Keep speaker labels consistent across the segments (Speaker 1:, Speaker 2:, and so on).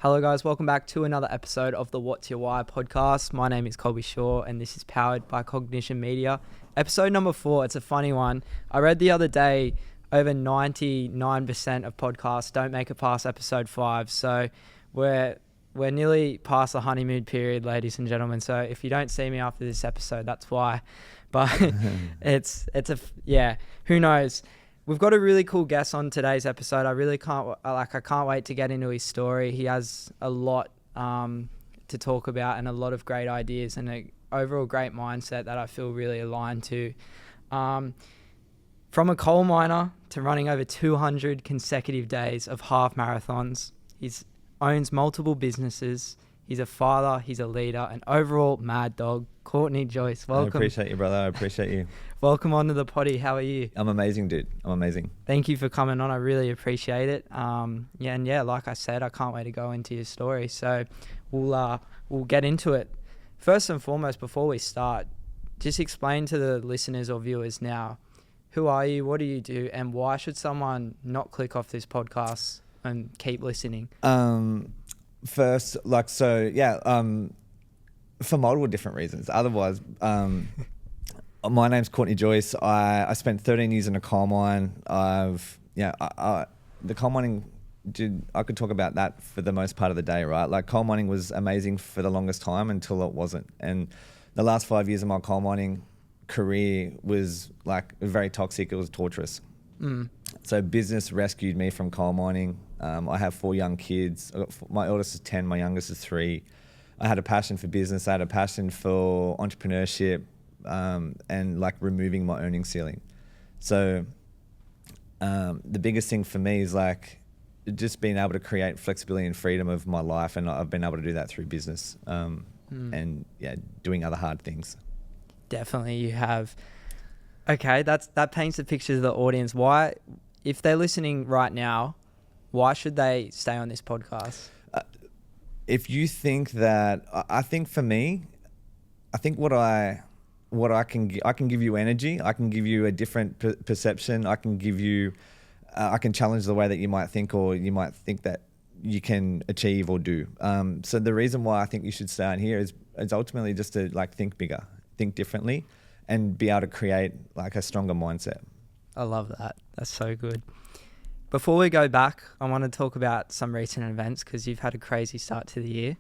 Speaker 1: Hello guys, welcome back to another episode of the What's Your Why podcast. My name is Colby Shaw and this is powered by Cognition Media. Episode number 4, it's a funny one. I read the other day over 99% of podcasts don't make it past episode 5. So we're nearly past the honeymoon period, ladies and gentlemen. So if you don't see me after this episode, that's why. But who knows? We've got a really cool guest on today's episode. I can't wait to get into his story. He has a lot to talk about and a lot of great ideas and an overall great mindset that I feel really aligned to. From a coal miner to running over 200 consecutive days of half marathons, he owns multiple businesses. He's a father, he's a leader, an overall mad dog. Courtney Joyce, welcome.
Speaker 2: I appreciate you, brother. I appreciate you.
Speaker 1: Welcome onto the potty. How are you?
Speaker 2: I'm amazing, dude. I'm amazing.
Speaker 1: Thank you for coming on. I really appreciate it. Like I said, I can't wait to go into your story. So we'll get into it. First and foremost, before we start, just explain to the listeners or viewers now, who are you, what do you do, and why should someone not click off this podcast and keep listening?
Speaker 2: For multiple different reasons. Otherwise, my name's Courtney Joyce. I spent 13 years in a coal mine. The coal mining, I could talk about that for the most part of the day, right? Like coal mining was amazing for the longest time until it wasn't. And the last 5 years of my coal mining career was like very toxic. It was torturous. So business rescued me from coal mining. I have 4 young kids. My eldest is 10, my youngest is 3. I had a passion for business. I had a passion for entrepreneurship and like removing my earning ceiling. So the biggest thing for me is like just being able to create flexibility and freedom of my life. And I've been able to do that through business and doing other hard things.
Speaker 1: Definitely you have. Okay, that paints a picture to the audience. Why, if they're listening right now, why should they stay on this podcast?
Speaker 2: If you think that, I think for me, I think I can give you energy. I can give you a different perception. I can give you, I can challenge the way that you might think, or you might think that you can achieve or do. So the reason why I think you should stay on here is ultimately just to like think bigger, think differently, and be able to create like a stronger mindset. I
Speaker 1: love that. That's so good. Before we go back, I want to talk about some recent events because you've had a crazy start to the year.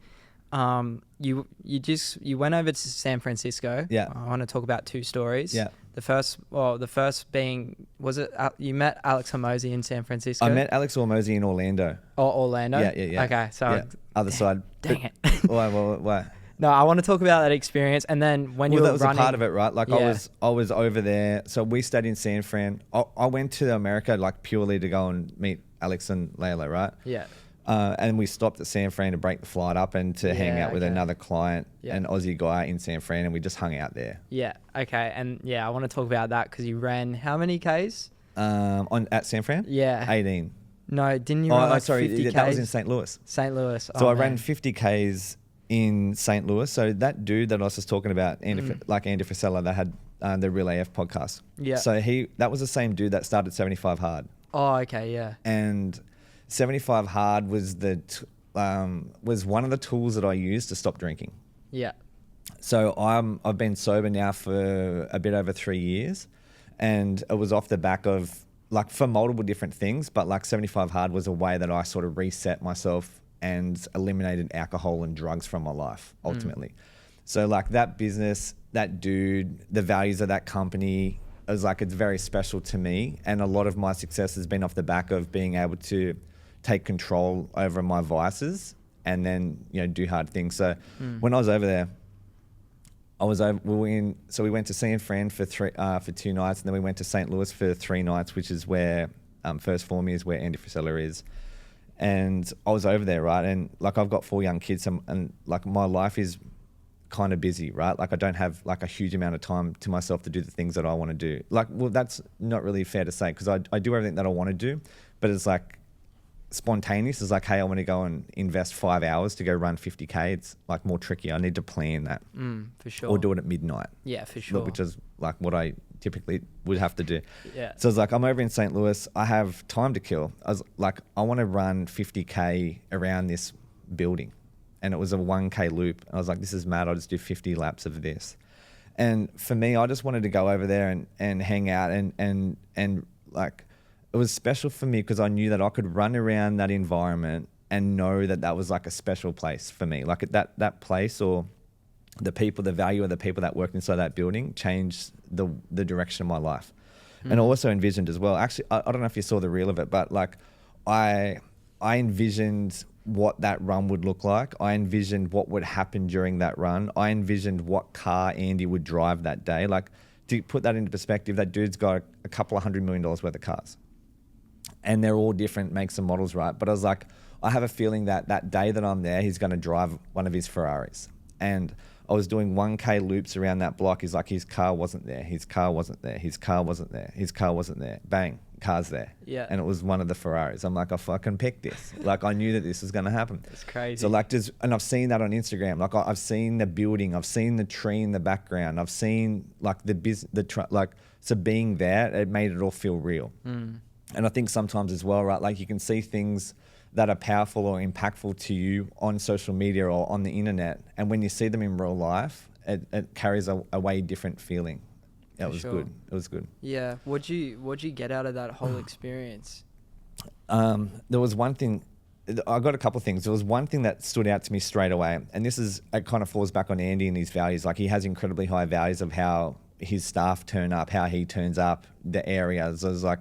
Speaker 1: You went over to San Francisco.
Speaker 2: Yeah.
Speaker 1: I want to talk about 2 stories.
Speaker 2: Yeah.
Speaker 1: The first being, was it you met Alex Hormozi in San Francisco?
Speaker 2: I met Alex Hormozi in Orlando.
Speaker 1: Oh, Orlando?
Speaker 2: Yeah.
Speaker 1: Okay, so
Speaker 2: other side.
Speaker 1: Dang it.
Speaker 2: Why?
Speaker 1: No, I want to talk about that experience, and then when you were running.
Speaker 2: That was a part of it, right? Like I was over there. So we stayed in San Fran. I went to America like purely to go and meet Alex and Layla, right?
Speaker 1: Yeah.
Speaker 2: And we stopped at San Fran to break the flight up and to hang out with another client, an Aussie guy in San Fran, and we just hung out there.
Speaker 1: Yeah. Okay. And I want to talk about that because you ran how many Ks?
Speaker 2: At San Fran?
Speaker 1: Yeah.
Speaker 2: 18.
Speaker 1: No, didn't you run 50 Ks?
Speaker 2: That was in St. Louis.
Speaker 1: St. Louis.
Speaker 2: So I ran 50 Ks in St. Louis. So that dude that I was just talking about, Andy Frisella, that had the Real AF podcast.
Speaker 1: Yeah.
Speaker 2: So that was the same dude that started 75 Hard.
Speaker 1: Oh, okay, yeah.
Speaker 2: And 75 Hard was was one of the tools that I used to stop drinking.
Speaker 1: Yeah.
Speaker 2: So I've been sober now for a bit over 3 years, and it was off the back of like for multiple different things, but like 75 Hard was a way that I sort of reset myself and eliminated alcohol and drugs from my life ultimately. So like that business, that dude, the values of that company, it's very special to me. And a lot of my success has been off the back of being able to take control over my vices and then, do hard things. So when I was over there, we went to San Fran for 2 nights, and then we went to St. Louis for 3 nights, which is where First Form is, where Andy Frisella is. And I was over there, right? And like I've got 4 young kids, and like my life is kind of busy, right? Like I don't have like a huge amount of time to myself to do the things that I want to do. Like, well, that's not really fair to say because I do everything that I want to do, but it's like spontaneous. It's like, hey, I want to go and invest 5 hours to go run 50K. It's like more tricky. I need to plan that.
Speaker 1: For sure.
Speaker 2: Or do it at midnight.
Speaker 1: Yeah, for sure.
Speaker 2: Which is like what I typically would have to do.
Speaker 1: Yeah.
Speaker 2: So it's like, I'm over in St. Louis. I have time to kill. I was like, I want to run 50K around this building, and it was a 1K loop. I was like, this is mad. I'll just do 50 laps of this. And for me, I just wanted to go over there and hang out and like, it was special for me because I knew that I could run around that environment and know that that was like a special place for me. Like that place, or the people, the value of the people that worked inside that building changed the direction of my life. And I also envisioned as well, actually, I don't know if you saw the reel of it, but like I envisioned what that run would look like. I envisioned what would happen during that run. I envisioned what car Andy would drive that day. Like, to put that into perspective, that dude's got a couple of $100 million worth of cars. And they're all different makes and models, right? But I was like, I have a feeling that that day that I'm there, he's going to drive one of his Ferraris. And I was doing 1K loops around that block. He's like, his car wasn't there. His car wasn't there. His car wasn't there. His car wasn't there. Bang, car's there.
Speaker 1: Yeah.
Speaker 2: And it was one of the Ferraris. I'm like, I fucking picked this. Like, I knew that this was going to happen.
Speaker 1: It's crazy.
Speaker 2: So like, and I've seen that on Instagram. Like, I've seen the building. I've seen the tree in the background. I've seen like so being there, it made it all feel real. And I think sometimes as well, right? Like, you can see things that are powerful or impactful to you on social media or on the internet, and when you see them in real life, it carries a way different feeling. Yeah, it was good. It was good.
Speaker 1: Yeah. What'd you get out of that whole experience?
Speaker 2: There was one thing. I got a couple of things. There was one thing that stood out to me straight away, and it kind of falls back on Andy and his values. Like, he has incredibly high values of how his staff turn up, how he turns up, the areas. It was like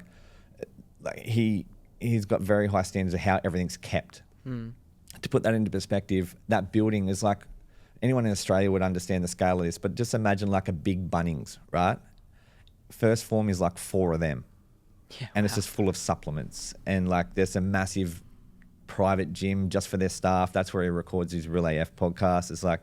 Speaker 2: he's got very high standards of how everything's kept. To put that into perspective, that building is like, anyone in Australia would understand the scale of this, but just imagine like a big Bunnings, right? First form is like 4 of them.
Speaker 1: Yeah,
Speaker 2: and it's just full of supplements. And like, there's a massive private gym just for their staff. That's where he records his Real AF podcast. It's like,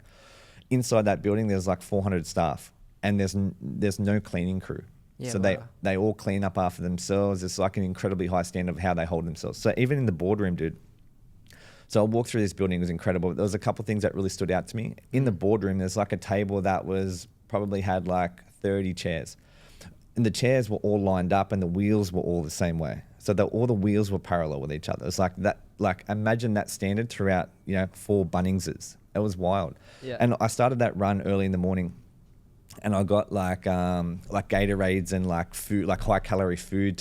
Speaker 2: inside that building, there's like 400 staff, and there's no cleaning crew.
Speaker 1: Yeah,
Speaker 2: so
Speaker 1: wow.
Speaker 2: they all clean up after themselves. It's like an incredibly high standard of how they hold themselves. So even in the boardroom, dude. So I walked through this building. It was incredible. There was a couple of things that really stood out to me. In the boardroom, there's like a table that was probably had like 30 chairs. And the chairs were all lined up, and the wheels were all the same way. So all the wheels were parallel with each other. It's like that. Like, imagine that standard throughout, 4 Bunningses. It was wild.
Speaker 1: Yeah.
Speaker 2: And I started that run early in the morning, and I got like Gatorades and like food, like high calorie food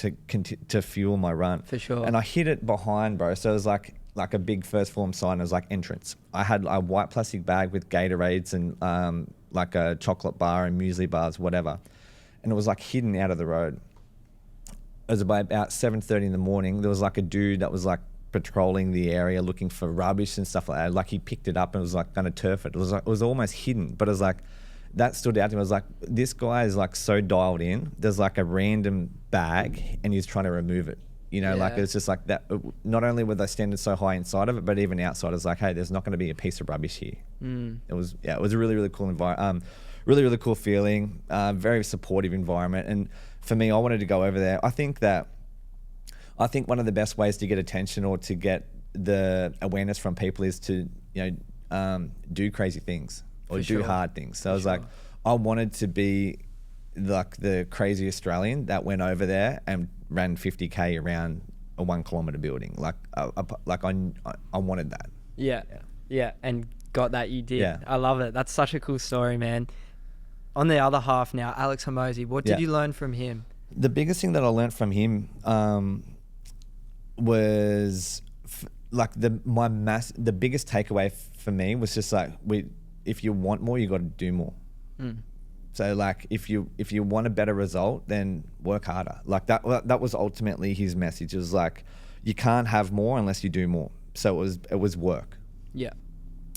Speaker 2: to fuel my run.
Speaker 1: For sure.
Speaker 2: And I hit it behind, bro. So it was like a big first form sign. It was like entrance. I had a white plastic bag with Gatorades and like a chocolate bar and muesli bars, whatever. And it was like hidden out of the road. It was about 7:30 in the morning. There was like a dude that was like patrolling the area looking for rubbish and stuff like that. Like, he picked it up and was like going to turf it. It was almost hidden, but it was like, that stood out to me. I was like, this guy is like so dialed in. There's like a random bag and he's trying to remove it. Like, it's just like that. Not only were the standards so high inside of it, but even outside, it's like, hey, there's not going to be a piece of rubbish here. It was a really, really cool environment. Really, really cool feeling. Very supportive environment. And for me, I wanted to go over there. I think one of the best ways to get attention or to get the awareness from people is to, do crazy things or do hard things. So I was like, I wanted to be like the crazy Australian that went over there and ran 50K around a 1 kilometer building. Like I wanted that.
Speaker 1: Yeah. And got that you did.
Speaker 2: Yeah.
Speaker 1: I love it. That's such a cool story, man. On the other half now, Alex Hormozi, what did you learn from him?
Speaker 2: The biggest thing that I learned from him was the biggest takeaway for me was just like, if you want more, you got to do more. So like, if you want a better result, then work harder. Like that was ultimately his message. It was like, you can't have more unless you do more. So it was work.
Speaker 1: Yeah.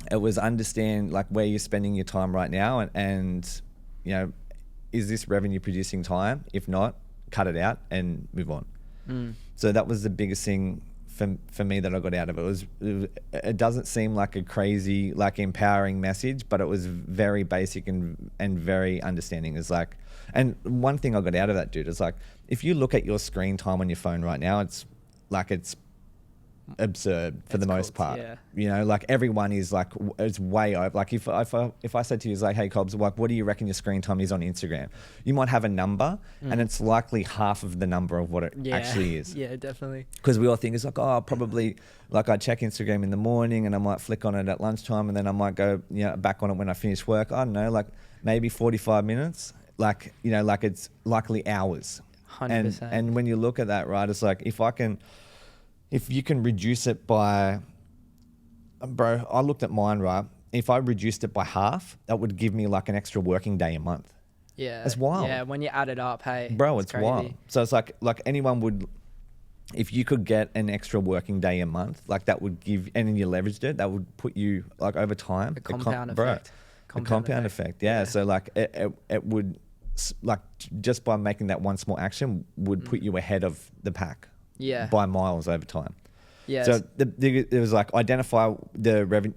Speaker 2: It was understand like where you're spending your time right now, and is this revenue producing time? If not, cut it out and move on. So that was the biggest thing for me that I got out of it. It doesn't seem like a crazy, like empowering message, but it was very basic and very understanding. It's like, and one thing I got out of that, dude, is like, if you look at your screen time on your phone right now, it's absurd for the
Speaker 1: It's
Speaker 2: most
Speaker 1: cooked,
Speaker 2: part.
Speaker 1: yeah.
Speaker 2: You know, like everyone is like, it's way over. Like if I said to you, like, hey Cobbs, like, what do you reckon your screen time is on Instagram? You might have a number, and it's likely half of the number of what it actually is.
Speaker 1: Yeah, definitely.
Speaker 2: Because we all think it's like, oh, probably, like I check Instagram in the morning and I might flick on it at lunchtime and then I might go, back on it when I finish work. I don't know, like maybe 45 minutes. Like, like it's likely hours.
Speaker 1: 100%.
Speaker 2: And when you look at that, right, it's like if you can reduce it by, bro, I looked at mine, right? If I reduced it by half, that would give me like an extra working day a month.
Speaker 1: Yeah.
Speaker 2: That's wild.
Speaker 1: Yeah, when you add it up, hey.
Speaker 2: Bro, it's
Speaker 1: crazy.
Speaker 2: wild. So it's like anyone would, if you could get an extra working day a month, like that would give, and then you leveraged it, that would put you like over time.
Speaker 1: The compound effect.
Speaker 2: Bro, the compound effect. Yeah. So like it would, like just by making that one small action would put you ahead of the pack.
Speaker 1: Yeah.
Speaker 2: By miles over time.
Speaker 1: Yeah.
Speaker 2: So it was like identify the revenue,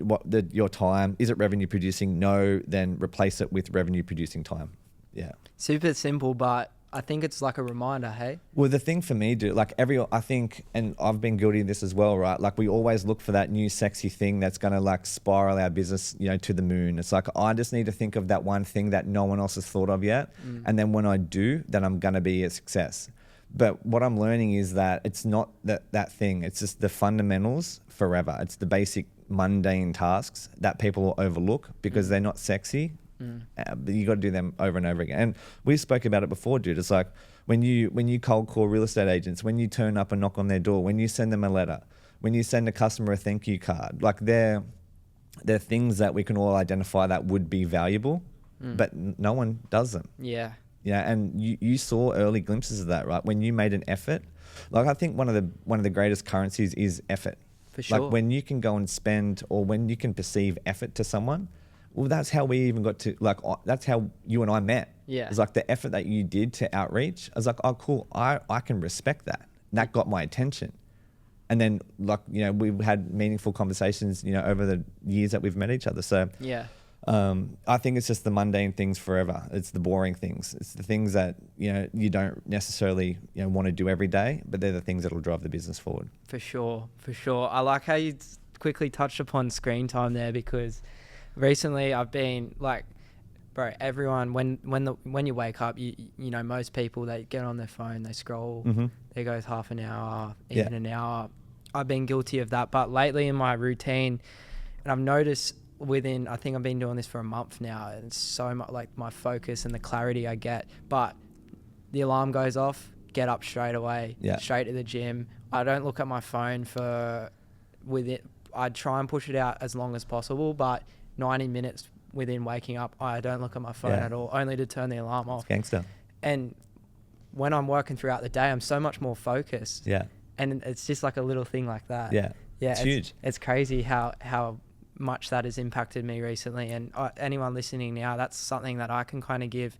Speaker 2: your time. Is it revenue producing? No. Then replace it with revenue producing time. Yeah.
Speaker 1: Super simple, but I think it's like a reminder, hey?
Speaker 2: Well, the thing for me, dude, like I think, and I've been guilty of this as well, right? Like we always look for that new sexy thing that's going to like spiral our business, to the moon. It's like, I just need to think of that one thing that no one else has thought of yet. And then when I do, then I'm going to be a success. But what I'm learning is that it's not that thing. It's just the fundamentals forever. It's the basic mundane tasks that people will overlook because they're not sexy. But you got to do them over and over again. And we spoke about it before, dude. It's like when you cold call real estate agents, when you turn up and knock on their door, when you send them a letter, when you send a customer a thank you card, like they're things that we can all identify that would be valuable, but no one does them.
Speaker 1: Yeah.
Speaker 2: Yeah, and you saw early glimpses of that, right? When you made an effort, like I think one of the greatest currencies is effort.
Speaker 1: For sure.
Speaker 2: Like when you can go and spend, or when you can perceive effort to someone. Well, that's how we even got to, like, that's how you and I met.
Speaker 1: Yeah.
Speaker 2: It's like the effort that you did to outreach. I was like, oh, cool. I can respect that. And that got my attention. And then, like, we've had meaningful conversations, over the years that we've met each other. So,
Speaker 1: Yeah.
Speaker 2: I think it's just the mundane things forever. It's the boring things. It's the things that, you don't necessarily, want to do every day, but they're the things that'll drive the business forward.
Speaker 1: For sure. I like how you quickly touched upon screen time there, because recently I've been like, bro, everyone, when you wake up, you know, most people, they get on their phone, they scroll, there goes half an hour, even an hour. I've been guilty of that. But lately in my routine, and I've noticed I think I've been doing this for a month now, and it's so much like my focus and the clarity I get. But the alarm goes off, get up straight away, straight to the gym. I don't look at my phone I try and push it out as long as possible, but 90 minutes within waking up, I don't look at my phone at all, only to turn the alarm off.
Speaker 2: It's gangster.
Speaker 1: And when I'm working throughout the day, I'm so much more focused.
Speaker 2: Yeah.
Speaker 1: And it's just like a little thing like that.
Speaker 2: Yeah.
Speaker 1: Yeah.
Speaker 2: It's huge.
Speaker 1: It's crazy how much that has impacted me recently. And anyone listening now, that's something that I can kind of give.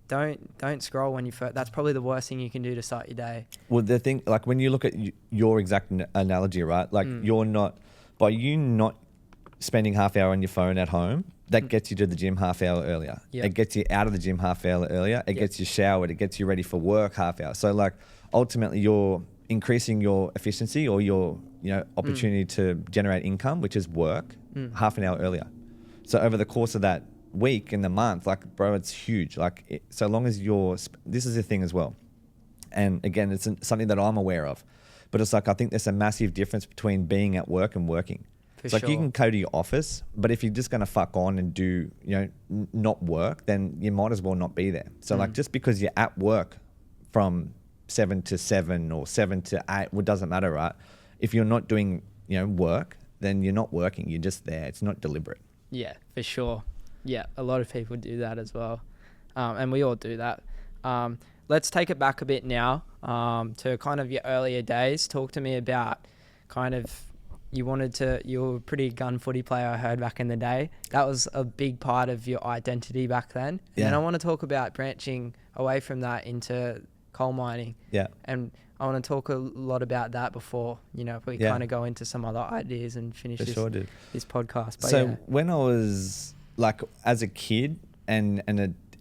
Speaker 1: Don't scroll when that's probably the worst thing you can do to start your day.
Speaker 2: Well, the thing, like when you look at your exact analogy, right? Like you're not spending half hour on your phone at home, that gets you to the gym half hour earlier. Yep. It gets you out of the gym half hour earlier. It gets you showered. It gets you ready for work half hour. So like ultimately you're increasing your efficiency or your opportunity to generate income, which is work, half an hour earlier. So over the course of that week and the month, like, bro, it's huge. Like so long as this is the thing as well. And again, it's something that I'm aware of, but it's like, I think there's a massive difference between being at work and working. It's like you can go to your office, but if you're just going to fuck on and do, not work, then you might as well not be there. So like, just because you're at work from 7 to 7 or 7 to 8, it doesn't matter, right? If you're not doing, work, then you're not working. You're just there. It's not deliberate.
Speaker 1: Yeah, for sure. Yeah, a lot of people do that as well. And we all do that. Let's take it back a bit now to kind of your earlier days. Talk to me about kind of, you were a pretty gun footy player, I heard, back in the day. That was a big part of your identity back then. And then I want to talk about branching away from that into coal mining. Yeah. And I want to talk a lot about that before, we kind of go into some other ideas and finish this podcast. But
Speaker 2: so when I was like, as a kid and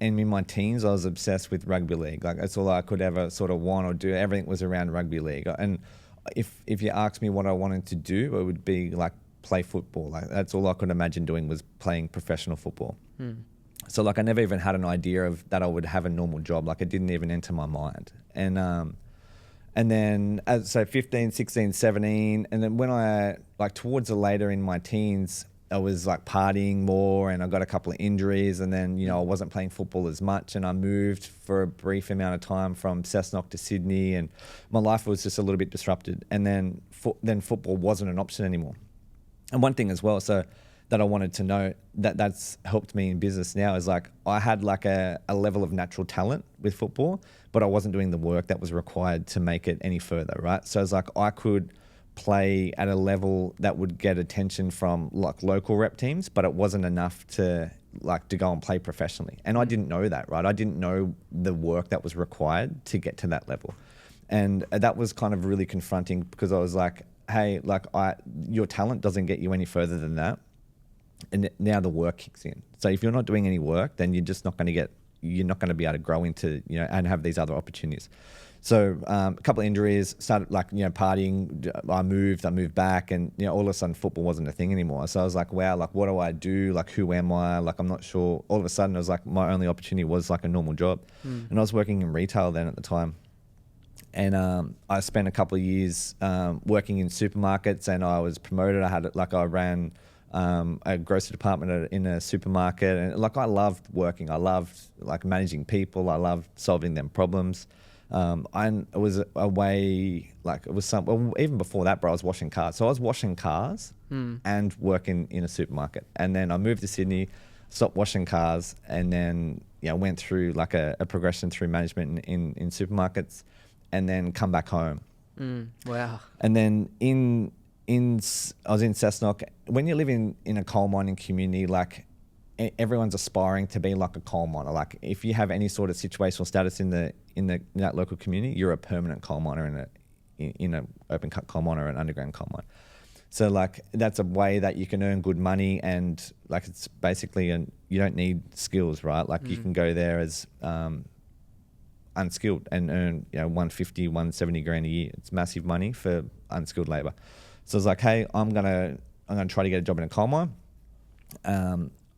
Speaker 2: in my teens, I was obsessed with rugby league. Like that's all I could ever sort of want or do. Everything was around rugby league. And if you asked me what I wanted to do, it would be like play football. Like that's all I could imagine doing was playing professional football. So like I never even had an idea of that I would have a normal job. Like it didn't even enter my mind. And then so 15, 16, 17, and then when I like towards the later in my teens, I was like partying more and I got a couple of injuries, and then, you know, I wasn't playing football as much, and I moved for a brief amount of time from Cessnock to Sydney, and my life was just a little bit disrupted. And then football wasn't an option anymore. And one thing as well, so that I wanted to know that's helped me in business now is like I had like a level of natural talent with football, but I wasn't doing the work that was required to make it any further, right? So it's like I could play at a level that would get attention from like local rep teams, but it wasn't enough to go and play professionally. And I didn't know that, right? I didn't know the work that was required to get to that level. And that was kind of really confronting, because I was like, hey, like your talent doesn't get you any further than that. And now the work kicks in. So if you're not doing any work, then you're just not going to be able to grow into, you know, and have these other opportunities. So a couple of injuries, started like, you know, partying. I moved back, and, you know, all of a sudden football wasn't a thing anymore. So I was like, wow, like what do I do? Like who am I? Like I'm not sure. All of a sudden it was like my only opportunity was like a normal job. And I was working in retail then at the time. And I spent a couple of years working in supermarkets, and I was promoted. I ran a grocery department in a supermarket, and like I loved working. I loved like managing people. I loved solving them problems. And it was a way, like it was well, even before that, bro, I was washing cars. So I was washing cars and working in a supermarket. And then I moved to Sydney, stopped washing cars, and then, you know, went through like a progression through management in supermarkets, and then come back home.
Speaker 1: Wow.
Speaker 2: And then I was in Cessnock. When you live in a coal mining community, like everyone's aspiring to be like a coal miner. Like if you have any sort of situational status in that local community, you're a permanent coal miner in a open cut coal miner or an underground coal mine. So like that's a way that you can earn good money, and like it's basically you don't need skills, right? Like you can go there as unskilled and earn, you know, 150, 170 grand a year. It's massive money for unskilled labor. So I was like, hey, I'm gonna try to get a job in a coal mine.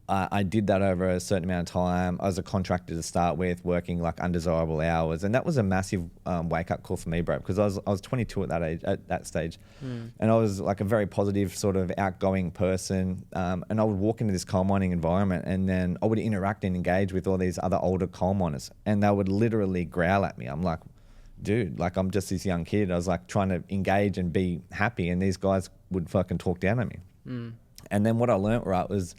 Speaker 2: I did that over a certain amount of time. I was a contractor to start with, working like undesirable hours, and that was a massive wake up call for me, bro, because I was 22 at that stage, and I was like a very positive sort of outgoing person, and I would walk into this coal mining environment, and then I would interact and engage with all these other older coal miners, and they would literally growl at me. I'm like, dude, like I'm just this young kid. I was like trying to engage and be happy, and these guys would fucking talk down at me. And then what I learned, right, was,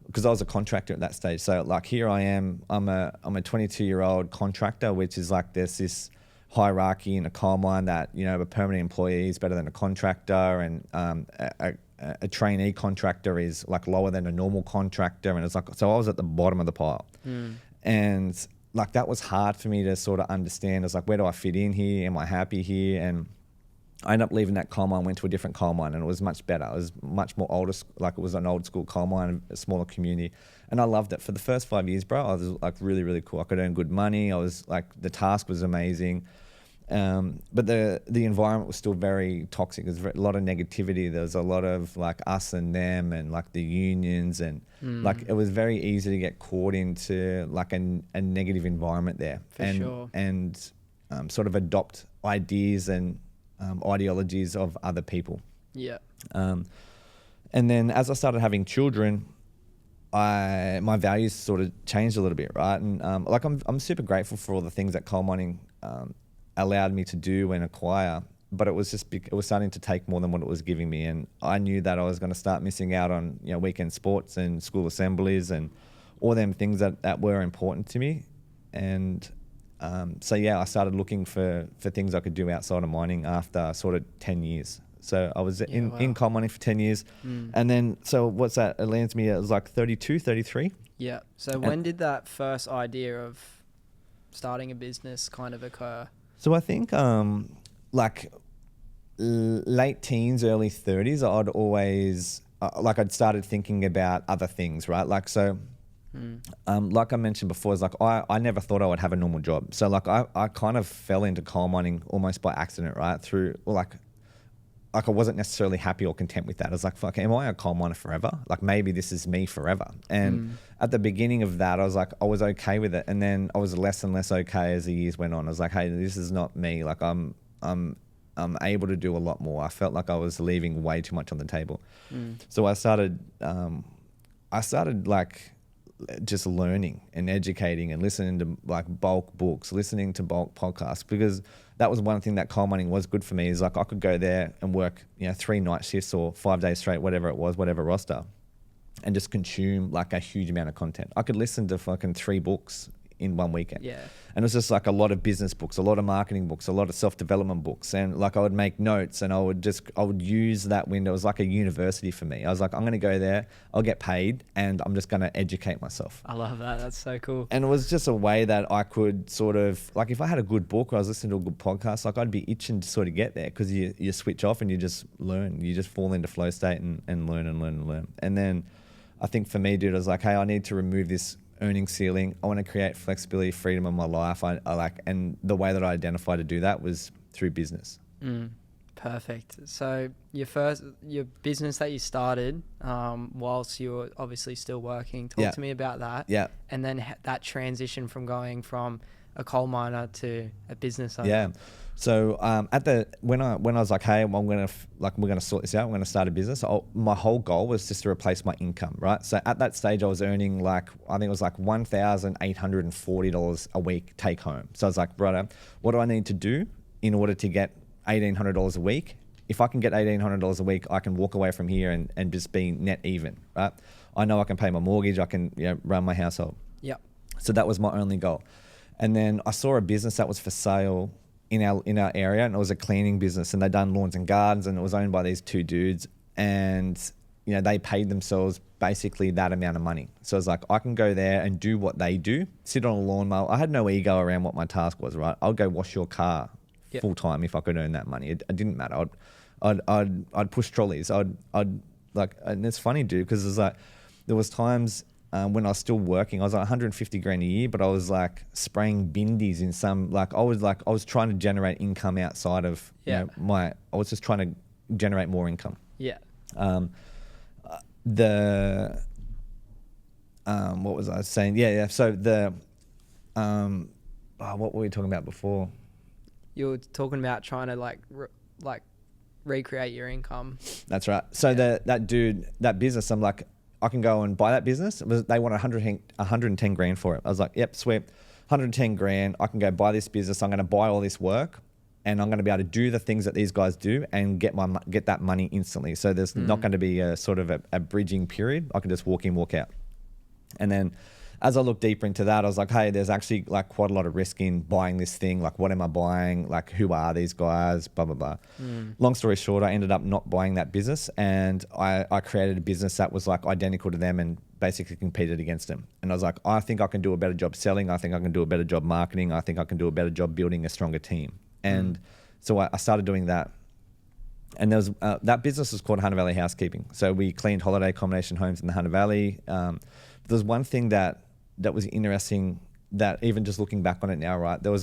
Speaker 2: because I was a contractor at that stage. So like here I am, I'm a 22-year-old contractor, which is like there's this hierarchy in a coal mine that, you know, a permanent employee is better than a contractor, and a trainee contractor is like lower than a normal contractor. And it's like, so I was at the bottom of the pile. And like that was hard for me to sort of understand. It's like, where do I fit in here? Am I happy here? And I ended up leaving that coal mine, went to a different coal mine, and it was much better. It was much more older, like it was an old school coal mine, a smaller community. And I loved it. For the first 5 years, bro, I was like really, really cool. I could earn good money. I was like, the task was amazing. But the environment was still very toxic. There was a lot of negativity. There was a lot of like us and them, and like the unions, and like it was very easy to get caught into like a negative environment there. And sort of adopt ideas and ideologies of other people. Yeah. And then as I started having children, my values sort of changed a little bit, right? And like I'm super grateful for all the things that coal mining allowed me to do and acquire, but it was it was starting to take more than what it was giving me, and I knew that I was going to start missing out on, you know, weekend sports and school assemblies and all them things that were important to me. And so yeah, I started looking for things I could do outside of mining after sort of 10 years. So I was in coal mining for 10 years. And then, so what's that? It lands me, it was like 32, 33.
Speaker 1: Yeah. So when did that first idea of starting a business kind of occur?
Speaker 2: So I think like late teens, early 30s, I'd always, like I'd started thinking about other things, right? Like, so like I mentioned before, it's like I never thought I would have a normal job. So like I kind of fell into coal mining almost by accident, right? Through, like like I wasn't necessarily happy or content with that. I was like, fuck, am I a coal miner forever? Like maybe this is me forever. And at the beginning of that, I was like, I was okay with it. And then I was less and less okay as the years went on. I was like, hey, this is not me. Like I'm able to do a lot more. I felt like I was leaving way too much on the table. So I started like just learning and educating and listening to like bulk books, listening to bulk podcasts, because that was one thing that coal mining was good for me, is like I could go there and work, 3 night shifts or 5 days straight, whatever it was, whatever roster, and just consume like a huge amount of content. I could listen to fucking 3 books in one weekend.
Speaker 1: Yeah.
Speaker 2: And it was just like a lot of business books, a lot of marketing books, a lot of self-development books. And like I would make notes and I would use that window. It was like a university for me. I was like, I'm going to go there, I'll get paid, and I'm just going to educate myself.
Speaker 1: I love that. That's so cool.
Speaker 2: And it was just a way that I could sort of, like if I had a good book or I was listening to a good podcast, like I'd be itching to sort of get there, because you switch off and you just learn. You just fall into flow state and learn and learn and learn. And then I think for me, dude, I was like, hey, I need to remove this earning ceiling. I want to create flexibility, freedom in my life. I like, and the way that I identified to do that was through business.
Speaker 1: Perfect. So your business that you started whilst you were obviously still working, talk to me about that.
Speaker 2: Yeah. And
Speaker 1: then that transition from going from a coal miner to a business owner.
Speaker 2: Yeah. So when I was like, hey, we're gonna sort this out, I'm gonna start a business. My whole goal was just to replace my income, right? So at that stage, I was earning I think it was like $1,840 a week take home. So I was like, brother, what do I need to do in order to get $1,800 a week? If I can get $1,800 a week, I can walk away from here and just be net even, right? I know I can pay my mortgage, I can run my household.
Speaker 1: Yep.
Speaker 2: So that was my only goal. And then I saw a business that was for sale in our area, and it was a cleaning business, and they'd done lawns and gardens, and it was owned by these 2 dudes, and they paid themselves basically that amount of money. So I was like, I can go there and do what they do, sit on a lawnmower. I had no ego around what my task was, right? I'll go wash your car full time if I could earn that money. It didn't matter. I'd push trolleys. I'd like, and it's funny, dude, because it's like there was times when I was still working, I was like 150 grand a year, but I was like spraying bindies in some, I was trying to generate income outside of I was just trying to generate more income.
Speaker 1: Yeah.
Speaker 2: What was I saying? Yeah. So what were we talking about before?
Speaker 1: You were talking about trying to recreate your income.
Speaker 2: That's right. So that dude, that business, I'm like, I can go and buy that business. They want 110 grand for it. I was like, yep, sweet. 110 grand. I can go buy this business. I'm going to buy all this work, and I'm going to be able to do the things that these guys do and get that money instantly. So there's not going to be a sort of a bridging period. I can just walk in, walk out. And then as I looked deeper into that, I was like, hey, there's actually like quite a lot of risk in buying this thing. Like, what am I buying? Like, who are these guys? Blah, blah, blah. Long story short, I ended up not buying that business, and I created a business that was like identical to them and basically competed against them. And I was like, I think I can do a better job selling. I think I can do a better job marketing. I think I can do a better job building a stronger team. And so I started doing that. And there was that business was called Hunter Valley Housekeeping. So we cleaned holiday accommodation homes in the Hunter Valley. There's one thing that was interesting, that even just looking back on it now, right? I was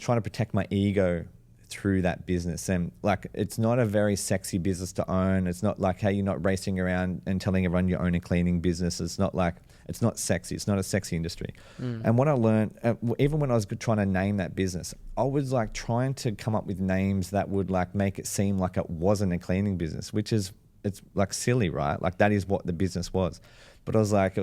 Speaker 2: trying to protect my ego through that business. And like, it's not a very sexy business to own. It's not like, hey, you're not racing around and telling everyone you own a cleaning business. It's not sexy. It's not a sexy industry. And what I learned, even when I was trying to name that business, I was like trying to come up with names that would like make it seem like it wasn't a cleaning business, it's like silly, right? Like that is what the business was. But it was like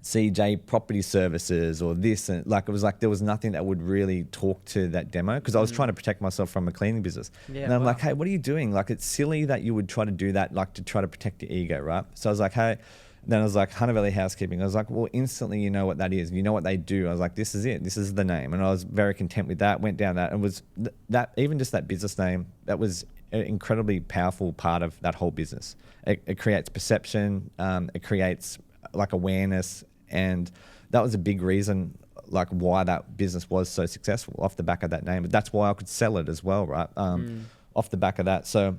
Speaker 2: CJ Property Services or this, and like it was like there was nothing that would really talk to that demo, because I was trying to protect myself from a cleaning business. And I'm like, hey, what are you doing? Like, it's silly that you would try to do that, like to try to protect your ego, right? So I was like, hey, then I was like, Hunter Valley Housekeeping. I was like, well, instantly you know what that is. You know what they do. I was like, this is it. This is the name. And I was very content with that. Went down that, and was that even just that business name, that was an incredibly powerful part of that whole business. It creates perception. It creates like awareness. And that was a big reason like why that business was so successful off the back of that name. But that's why I could sell it as well, right? Off the back of that. So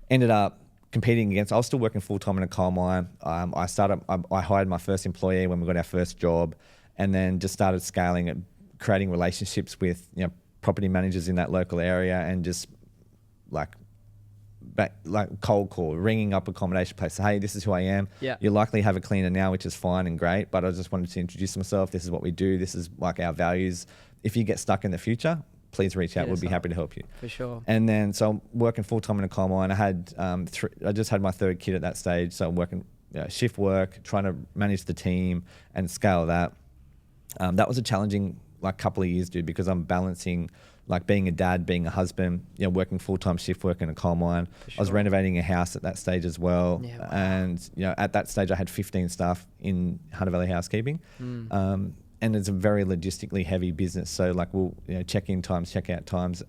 Speaker 2: ended up competing against, I was still working full-time in a coal mine. I hired my first employee when we got our first job, and then just started scaling it, creating relationships with property managers in that local area and just like cold call, ringing up accommodation place. Hey, this is who I am.
Speaker 1: Yeah.
Speaker 2: You likely have a cleaner now, which is fine and great, but I just wanted to introduce myself. This is what we do. This is like our values. If you get stuck in the future, please reach out. We'll be happy to help you.
Speaker 1: For sure.
Speaker 2: And then, so I'm working full time in a coal mine. I had I just had my third kid at that stage. So I'm working shift work, trying to manage the team and scale that. That was a challenging like couple of years, dude, because I'm balancing like being a dad, being a husband, working full-time shift work in a coal mine.
Speaker 1: Sure.
Speaker 2: I was renovating a house at that stage as well.
Speaker 1: Yeah, wow.
Speaker 2: And, at that stage I had 15 staff in Hunter Valley housekeeping. And it's a very logistically heavy business. So like we'll, check-in times, check-out times.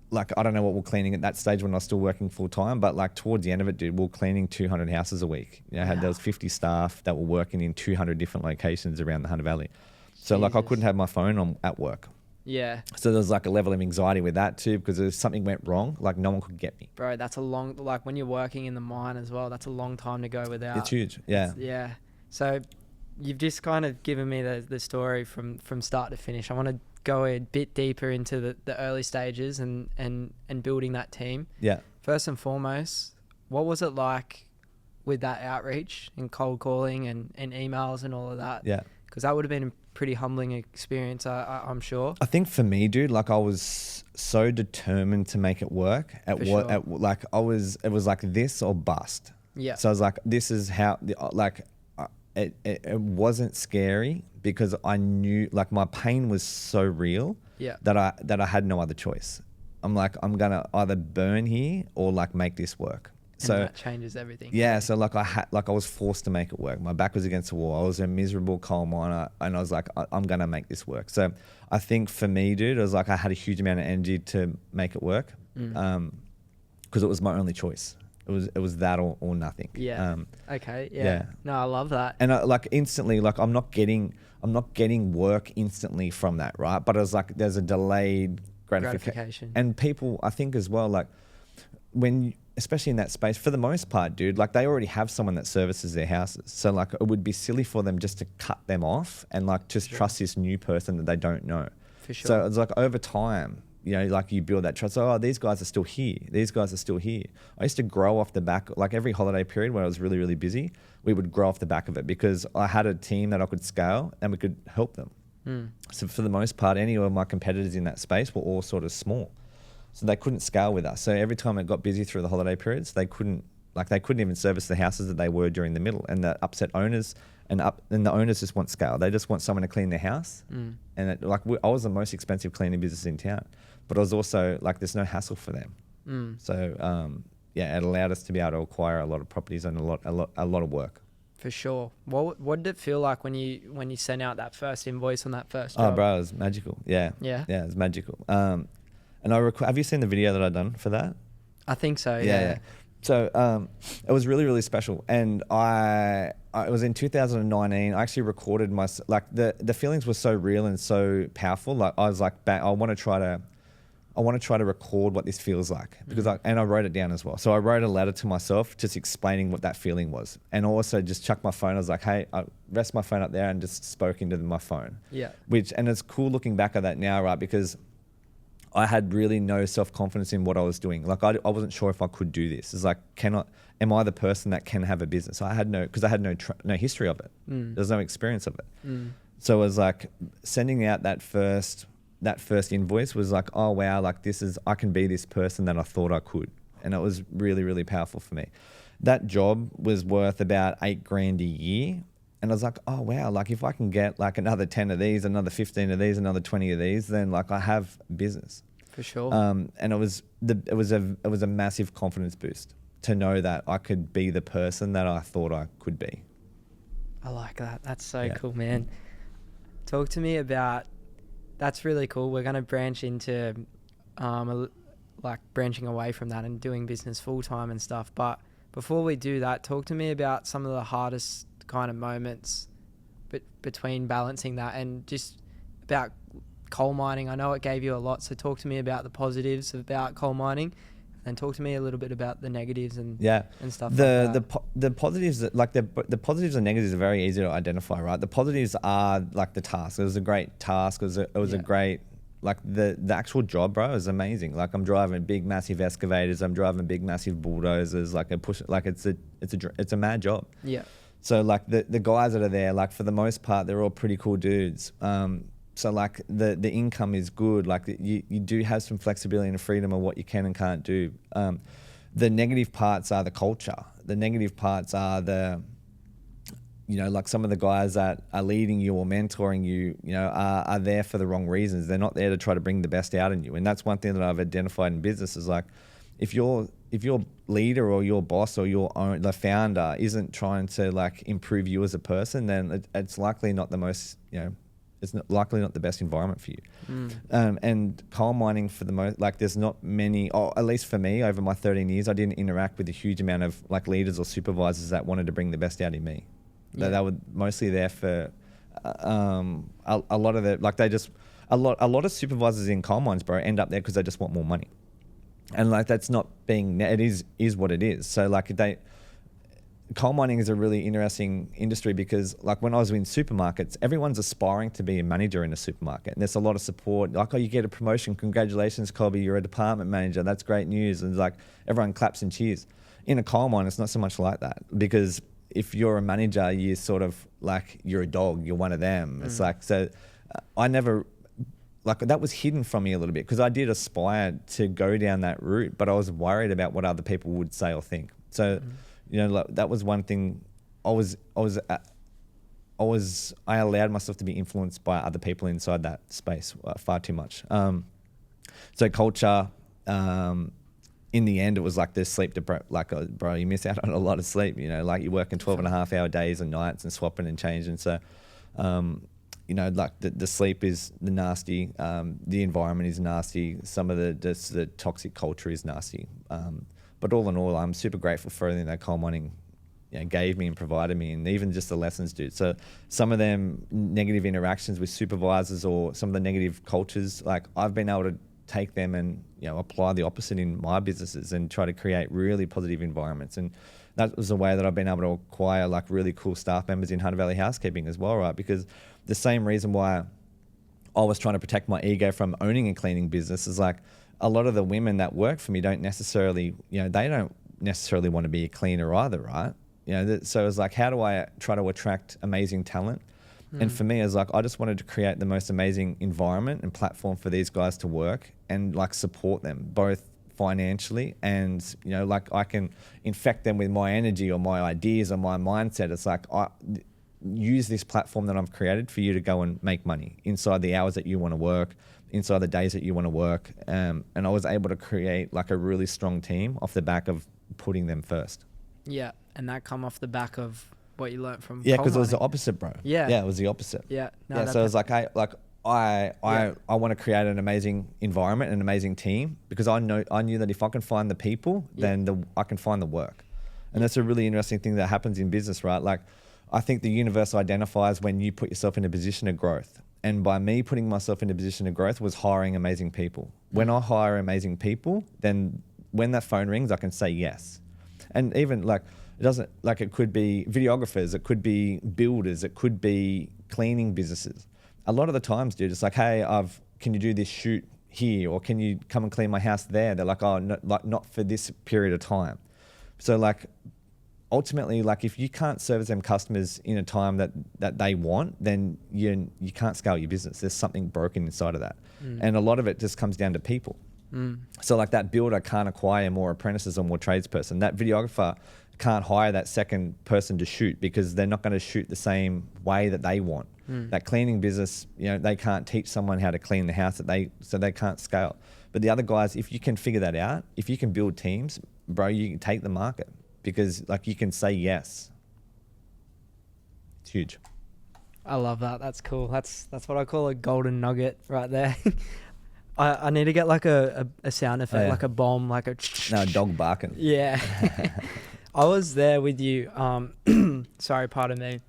Speaker 2: Like I don't know what we're cleaning at that stage when I was still working full-time, but like towards the end of it, dude, we're cleaning 200 houses a week. There was 50 staff that were working in 200 different locations around the Hunter Valley. So like I couldn't have my phone on at work.
Speaker 1: Yeah.
Speaker 2: So there was like a level of anxiety with that too, because if something went wrong, like no one could get me.
Speaker 1: Bro, that's a long, like when you're working in the mine as well, that's a long time to go without.
Speaker 2: It's huge. Yeah.
Speaker 1: Yeah. So you've just kind of given me the story from start to finish. I want to go a bit deeper into the early stages and building that team.
Speaker 2: Yeah.
Speaker 1: First and foremost, what was it like with that outreach and cold calling and emails and all of that?
Speaker 2: Yeah.
Speaker 1: Because that would have been a pretty humbling experience, I'm sure.
Speaker 2: I think for me, dude, like I was so determined to make it work it was like this or bust.
Speaker 1: Yeah.
Speaker 2: So I was like, this is how, it wasn't scary because I knew like my pain was so real that I had no other choice. I'm like, I'm going to either burn here or like make this work. So
Speaker 1: that changes everything.
Speaker 2: Yeah, so like I was forced to make it work. My back was against the wall. I was a miserable coal miner, and I was like, I'm gonna make this work. So I think for me, dude, it was like I had a huge amount of energy to make it work, because it was my only choice. It was that or nothing.
Speaker 1: Yeah. Okay. Yeah. No, I love that.
Speaker 2: And like instantly, like I'm not getting work instantly from that, right? But it was like there's a delayed gratification. And people, I think as well, like especially in that space, for the most part, dude, like they already have someone that services their houses. So like it would be silly for them just to cut them off and like just trust this new person that they don't know.
Speaker 1: For sure.
Speaker 2: So it's like over time, like you build that trust. Oh, these guys are still here. These guys are still here. I used to grow off the back, like every holiday period when I was really, really busy, we would grow off the back of it because I had a team that I could scale and we could help them. So for the most part, any of my competitors in that space were all sort of small. So they couldn't scale with us. So every time it got busy through the holiday periods, they couldn't even service the houses that they were during the middle, and that upset owners. And the owners just want scale. They just want someone to clean their house. And I was the most expensive cleaning business in town, but I was also like, there's no hassle for them. So it allowed us to be able to acquire a lot of properties and a lot of work.
Speaker 1: For sure. What did it feel like when you sent out that first invoice on that first job?
Speaker 2: Oh, bro, it was magical. Yeah. Yeah, it was magical. And have you seen the video that I done for that?
Speaker 1: I think so. Yeah.
Speaker 2: So it was really, really special. And it was in 2019. I actually recorded the feelings were so real and so powerful. Like I was like, I want to try to record what this feels like because I wrote it down as well. So I wrote a letter to myself just explaining what that feeling was, and also just chucked my phone. I was like, hey, I rest my phone up there and just spoke into my phone. Yeah. And it's cool looking back at that now, right? Because I had really no self-confidence in what I was doing. Like I wasn't sure if I could do this. It's like, am I the person that can have a business? I had no history of it. There's no experience of it. So it was like sending out that first invoice was like, oh wow, like I can be this person that I thought I could. And it was really, really powerful for me. That job was worth about $8,000 a year. And I was like, oh wow, like if I can get like another 10 of these, another 15 of these, another 20 of these, then like I have business.
Speaker 1: For sure.
Speaker 2: And it was a massive confidence boost to know that I could be the person that I thought I could be.
Speaker 1: I like that. That's so cool, man. Talk to me about. That's really cool. We're going to branch into, branching away from that and doing business full time and stuff. But before we do that, talk to me about some of the hardest kind of moments between balancing that and just about coal mining. I know it gave you a lot, so talk to me about the positives about coal mining, and talk to me a little bit about the negatives and stuff. The positives, the positives and negatives are very easy to identify, right? The positives are like the task. It was a great task. It was a great
Speaker 2: like the actual job, bro, is amazing. Like I'm driving big, massive excavators. I'm driving big, massive bulldozers. Like it's a mad job.
Speaker 1: Yeah.
Speaker 2: So like the guys that are there, like for the most part, they're all pretty cool dudes. So like the income is good. Like you do have some flexibility and freedom of what you can and can't do. The negative parts are the culture. The negative parts are like some of the guys that are leading you or mentoring you, are there for the wrong reasons. They're not there to try to bring the best out in you. And that's one thing that I've identified in business is like, if your leader or your boss or the founder isn't trying to like improve you as a person, then it's likely not the most, it's likely not the best environment for you. And coal mining for the most, like there's not many, or at least for me over my 13 years, I didn't interact with a huge amount of like leaders or supervisors that wanted to bring the best out in me. Yeah. They were mostly there for a lot of a lot of supervisors in coal mines, bro, end up there because they just want more money. And like that's not being, it is what it is. So like coal mining is a really interesting industry because like when I was in supermarkets, everyone's aspiring to be a manager in a supermarket. And there's a lot of support. Like, oh, you get a promotion. Congratulations, Colby. You're a department manager. That's great news. And like everyone claps and cheers. In a coal mine, it's not so much like that because if you're a manager, you're sort of like, you're a dog. You're one of them. It's like, so I never, like that was hidden from me a little bit because I did aspire to go down that route, but I was worried about what other people would say or think. So, like, that was one thing. I allowed myself to be influenced by other people inside that space far too much. So culture, in the end, it was like this sleep bro, you miss out on a lot of sleep, like you're working 12.5-hour days and nights and swapping and changing. So, like the sleep is nasty. The environment is nasty. Some of the toxic culture is nasty. But all in all, I'm super grateful for everything that coal mining gave me and provided me, and even just the lessons, dude. So some of them negative interactions with supervisors or some of the negative cultures, like I've been able to take them and apply the opposite in my businesses and try to create really positive environments. And that was a way that I've been able to acquire like really cool staff members in Hunter Valley Housekeeping as well, right? Because the same reason why I was trying to protect my ego from owning a cleaning business is like a lot of the women that work for me don't necessarily, they don't necessarily want to be a cleaner either, right? So it's like, how do I try to attract amazing talent? And for me, it's like, I just wanted to create the most amazing environment and platform for these guys to work and like support them both financially and, like I can infect them with my energy or my ideas or my mindset. It's like, I use this platform that I've created for you to go and make money inside the hours that you want to work, inside the days that you want to work. And I was able to create like a really strong team off the back of putting them first.
Speaker 1: Yeah. And that come off the back of what you learned from
Speaker 2: because it was the opposite, bro.
Speaker 1: Yeah,
Speaker 2: it was the opposite.
Speaker 1: Yeah,
Speaker 2: so it was like I want to create an amazing environment, an amazing team, because I knew that if I can find the people, then I can find the work, and that's a really interesting thing that happens in business, right? Like, I think the universe identifies when you put yourself in a position of growth, and by me putting myself in a position of growth was hiring amazing people. When I hire amazing people, then when that phone rings, I can say yes, and even like. It doesn't, like, it could be videographers, it could be builders, it could be cleaning businesses. A lot of the times, dude, it's like, hey, can you do this shoot here, or can you come and clean my house there? They're like, oh, no, like not for this period of time. So like, ultimately, like if you can't service them customers in a time that they want, then you can't scale your business. There's something broken inside of that. And a lot of it just comes down to people. So like that builder can't acquire more apprentices or more tradesperson. That videographer can't hire that second person to shoot because they're not going to shoot the same way that they want. That cleaning business, they can't teach someone how to clean the house so they can't scale. But the other guys, if you can figure that out, if you can build teams, bro, you can take the market because like you can say yes. It's huge.
Speaker 1: I love that. That's cool. That's what I call a golden nugget right there. I need to get like a sound effect, like a bomb, like a...
Speaker 2: No, dog barking.
Speaker 1: Yeah. I was there with you. Sorry, pardon me.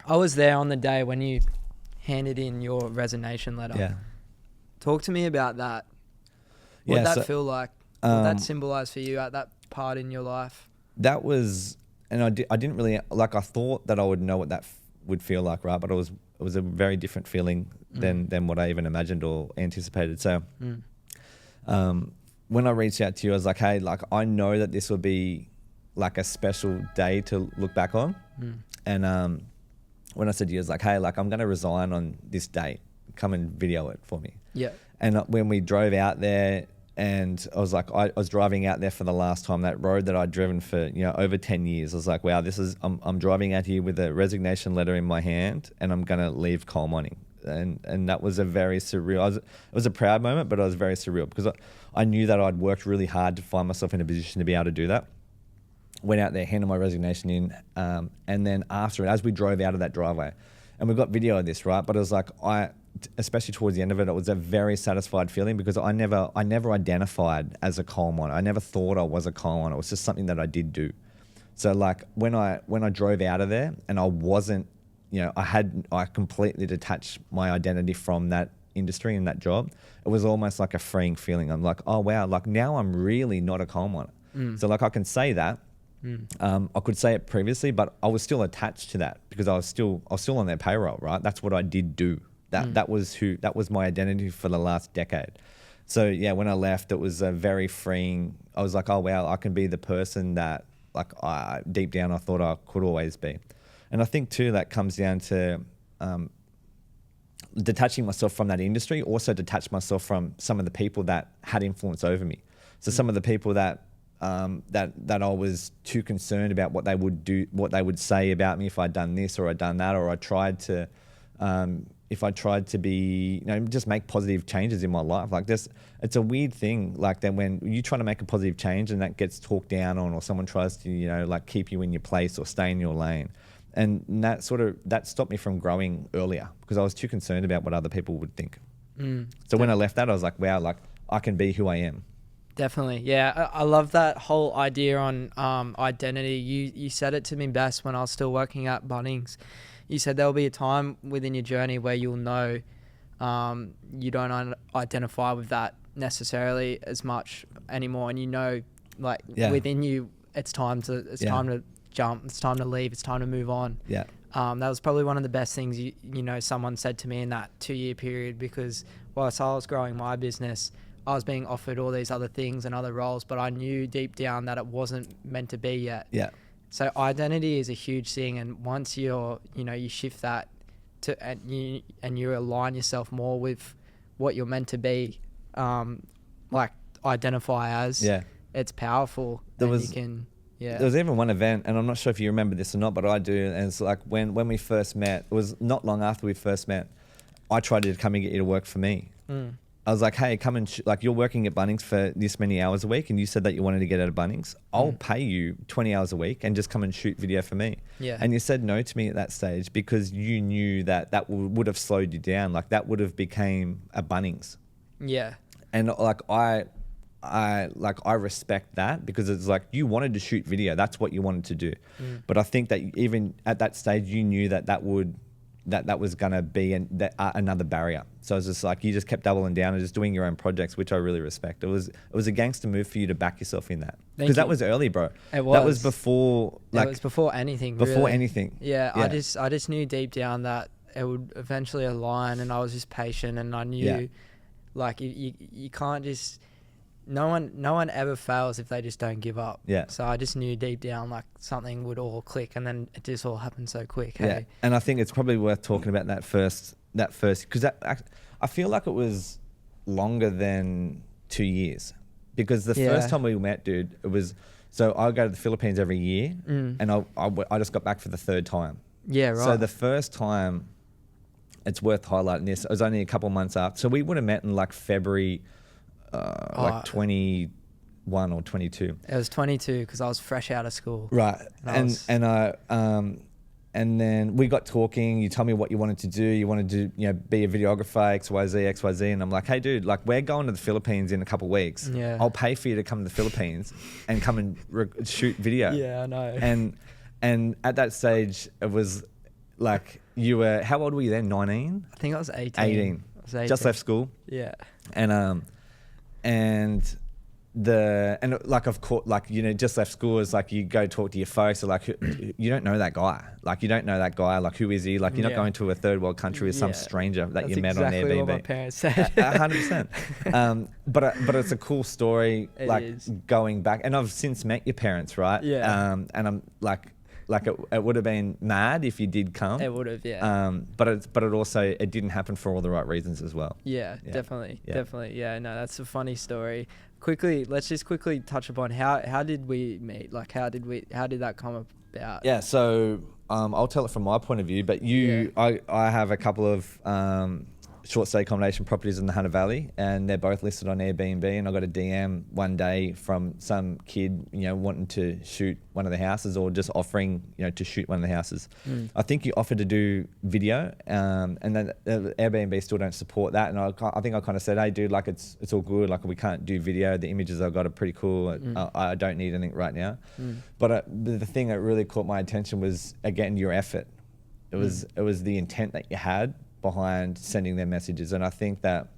Speaker 1: I was there on the day when you handed in your resignation letter.
Speaker 2: Yeah.
Speaker 1: Talk to me about that. What did that feel like? What did that symbolize for you at that part in your life?
Speaker 2: That was, and I didn't really, like, I thought that I would know what that would feel like, right? But a very different feeling than what I even imagined or anticipated. So when I reached out to you, I was like, hey, like I know that this will be like a special day to look back on. And when I said to you, I was like, hey, like I'm going to resign on this date. Come and video it for me.
Speaker 1: Yeah.
Speaker 2: And when we drove out there, and I was like, I was driving out there for the last time, that road that I'd driven for, you know, over 10 years. I was like, wow, I'm driving out here with a resignation letter in my hand, and I'm going to leave coal mining. And that was a very surreal, it was a proud moment, but it was very surreal because I knew that I'd worked really hard to find myself in a position to be able to do that. Went out there, handed my resignation in, and then after it, as we drove out of that driveway, and we got video of this, right? But it was like, especially towards the end of it, it was a very satisfied feeling because I never identified as a coal miner. I never thought I was a coal miner. It was just something that I did do. So like when I drove out of there and I wasn't, you know, I completely detached my identity from that industry and that job. It was almost like a freeing feeling. I'm like, oh wow, like now I'm really not a coal miner. So like I can say that. I could say it previously, but I was still attached to that because I was still on their payroll, right? That's what I did do. That was my identity for the last decade. So yeah, when I left, it was a very freeing. I was like, oh wow, I can be the person that like deep down I thought I could always be. And I think too that comes down to detaching myself from that industry, also detach myself from some of the people that had influence over me. So some of the people that I was too concerned about what they would do, what they would say about me if I'd done this or I'd done that, or I tried to, if I tried to be, you know, just make positive changes in my life. Like this, it's a weird thing. Like that when you try to make a positive change and that gets talked down on, or someone tries to, you know, like keep you in your place or stay in your lane. And that stopped me from growing earlier because I was too concerned about what other people would think. So when I left that, I was like, wow, like I can be who I am.
Speaker 1: Definitely. Yeah. I love that whole idea on identity. You said it to me best when I was still working at Bunnings. You said there'll be a time within your journey where you'll know you don't identify with that necessarily as much anymore. And you know, like within you, it's time to jump. It's time to leave. It's time to move on.
Speaker 2: Yeah.
Speaker 1: That was probably one of the best things, you know, someone said to me in that 2-year period, because whilst I was growing my business, I was being offered all these other things and other roles, but I knew deep down that it wasn't meant to be yet. Yeah. So identity is a huge thing, and once you shift that to and you align yourself more with what you're meant to be, like identify as. Yeah. It's powerful. There was
Speaker 2: even one event, and I'm not sure if you remember this or not, but I do. And it's like when we first met, it was not long after we first met, I tried to come and get you to work for me. I was like, hey, come and like you're working at Bunnings for this many hours a week, and you said that you wanted to get out of Bunnings. I'll pay you 20 hours a week and just come and shoot video for me. Yeah. And you said no to me at that stage because you knew that would have slowed you down. Like that would have became a Bunnings. Yeah. And like I respect that because it's like you wanted to shoot video. That's what you wanted to do. But I think that even at that stage, you knew that was going to be another barrier. So it's just like you just kept doubling down and just doing your own projects, which I really respect. It was a gangster move for you to back yourself in that. Because that was early, bro.
Speaker 1: It was.
Speaker 2: That was before. Like,
Speaker 1: it was before anything.
Speaker 2: Before
Speaker 1: really.
Speaker 2: anything.
Speaker 1: Yeah, I just knew deep down that it would eventually align, and I was just patient, and I knew, like you can't just. No one ever fails if they just don't give up. Yeah. So I just knew deep down like something would all click, and then it just all happened so quick. Hey?
Speaker 2: Yeah. And I think it's probably worth talking about that first because I feel like it was longer than 2 years because the first time we met, dude, it was so I go to the Philippines every year, and I just got back for the third time. Yeah. Right. So the first time, it's worth highlighting this. It was only a couple months after, so we would have met in like February. Like 21 or 22.
Speaker 1: It was 22 because I was fresh out of school.
Speaker 2: Right. And then we got talking. You told me what you wanted to do. You wanted to, be a videographer, XYZ. And I'm like, hey, dude, like we're going to the Philippines in a couple of weeks. Yeah. I'll pay for you to come to the Philippines and come and shoot video.
Speaker 1: Yeah, I know.
Speaker 2: And at that stage, it was like you were, how old were you then? 19?
Speaker 1: I think I was 18.
Speaker 2: 18. Just left school.
Speaker 1: Yeah.
Speaker 2: And like, of course, like, you know, just left school is like, you go talk to your folks, like, you don't know that guy. Like, you don't know that guy. Like, who is he? Like, you're not going to a third world country with some stranger that
Speaker 1: That's
Speaker 2: you met
Speaker 1: exactly
Speaker 2: on Airbnb.
Speaker 1: what my parents said.
Speaker 2: 100%. But it's a cool story,
Speaker 1: It
Speaker 2: like,
Speaker 1: is.
Speaker 2: going back. And I've since met your parents, right?
Speaker 1: Yeah.
Speaker 2: And I'm like it would have been mad if you did come.
Speaker 1: It would have, yeah.
Speaker 2: But it also, it didn't happen for all the right reasons as well.
Speaker 1: Yeah,
Speaker 2: Yeah.
Speaker 1: definitely.
Speaker 2: Yeah.
Speaker 1: Definitely. Yeah, no, that's a funny story. Let's just quickly touch upon how did we meet? Like, how did that come about?
Speaker 2: Yeah, so I'll tell it from my point of view, but I have a couple of short stay accommodation properties in the Hunter Valley, and they're both listed on Airbnb, and I got a DM one day from some kid, you know, wanting to shoot one of the houses, or just offering, you know, to shoot one of the houses. I think he offered to do video, and then Airbnb still don't support that, and I think I kind of said, hey dude, like, it's all good, like, we can't do video, the images I've got are pretty cool, I don't need anything right now. But the thing that really caught my attention was, again, your effort. It was the intent that you had behind sending their messages. And I think that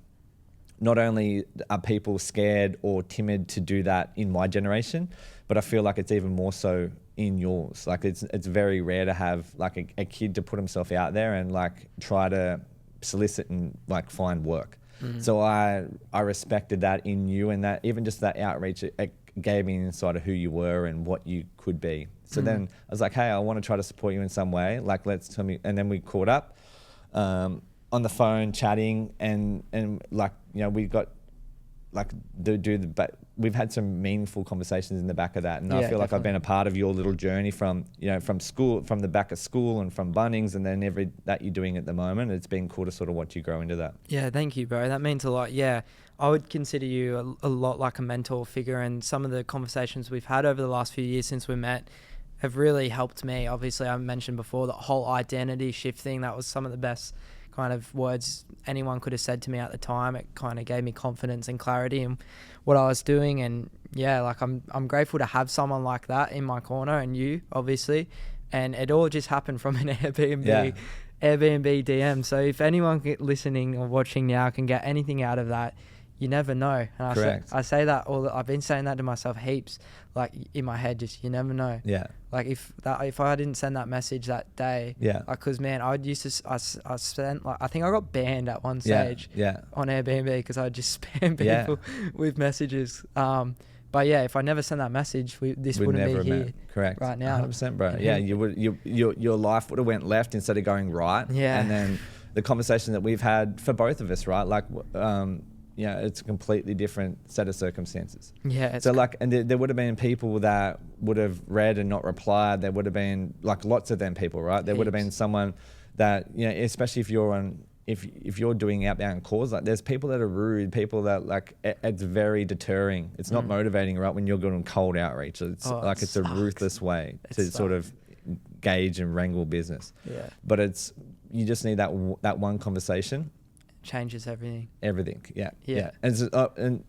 Speaker 2: not only are people scared or timid to do that in my generation, but I feel like it's even more so in yours. Like, it's very rare to have like a kid to put himself out there and like try to solicit and like find work. So I respected that in you, and that even just that outreach, it gave me an insight of who you were and what you could be. So then I was like, hey, I want to try to support you in some way. Like, tell me. And then we caught up on the phone, chatting, and like, you know, we got like we've had some meaningful conversations in the back of that, and I feel like I've been a part of your little journey from school, from the back of school, and from Bunnings, and then that you're doing at the moment. It's been cool to sort of watch you grow into that.
Speaker 1: Yeah, thank you, bro. That means a lot. Yeah, I would consider you a lot like a mentor figure, and some of the conversations we've had over the last few years since we met have really helped me. Obviously, I mentioned before the whole identity shift thing. That was some of the best kind of words anyone could have said to me at the time. It kind of gave me confidence and clarity in what I was doing. And yeah, like, I'm grateful to have someone like that in my corner, and you, obviously. And it all just happened from an Airbnb DM. So if anyone listening or watching now can get anything out of that, you never know. And
Speaker 2: Correct.
Speaker 1: I say that I've been saying that to myself heaps, like in my head, just, you never know.
Speaker 2: Yeah.
Speaker 1: Like, if I didn't send that message that day, because man, I spent, like, I think I got banned at one stage on Airbnb because I just spam people with messages. But yeah, if I never sent that message, this wouldn't be here.
Speaker 2: Correct.
Speaker 1: Right now.
Speaker 2: 100%, bro. Yeah, your life would have went left instead of going right.
Speaker 1: Yeah.
Speaker 2: And then the conversation that we've had for both of us, right? Like, yeah, it's a completely different set of circumstances.
Speaker 1: Yeah.
Speaker 2: So like, and there would have been people that would have read and not replied. There would have been like lots of them people, right? There would have been someone that, you know, especially if you're doing outbound calls, like, there's people that are rude, people that, like, it's very deterring. It's not motivating, right? When you're doing cold outreach, it's it's a ruthless way to sort of gauge and wrangle business.
Speaker 1: Yeah.
Speaker 2: But you just need that one conversation.
Speaker 1: Changes everything.
Speaker 2: Everything, yeah. And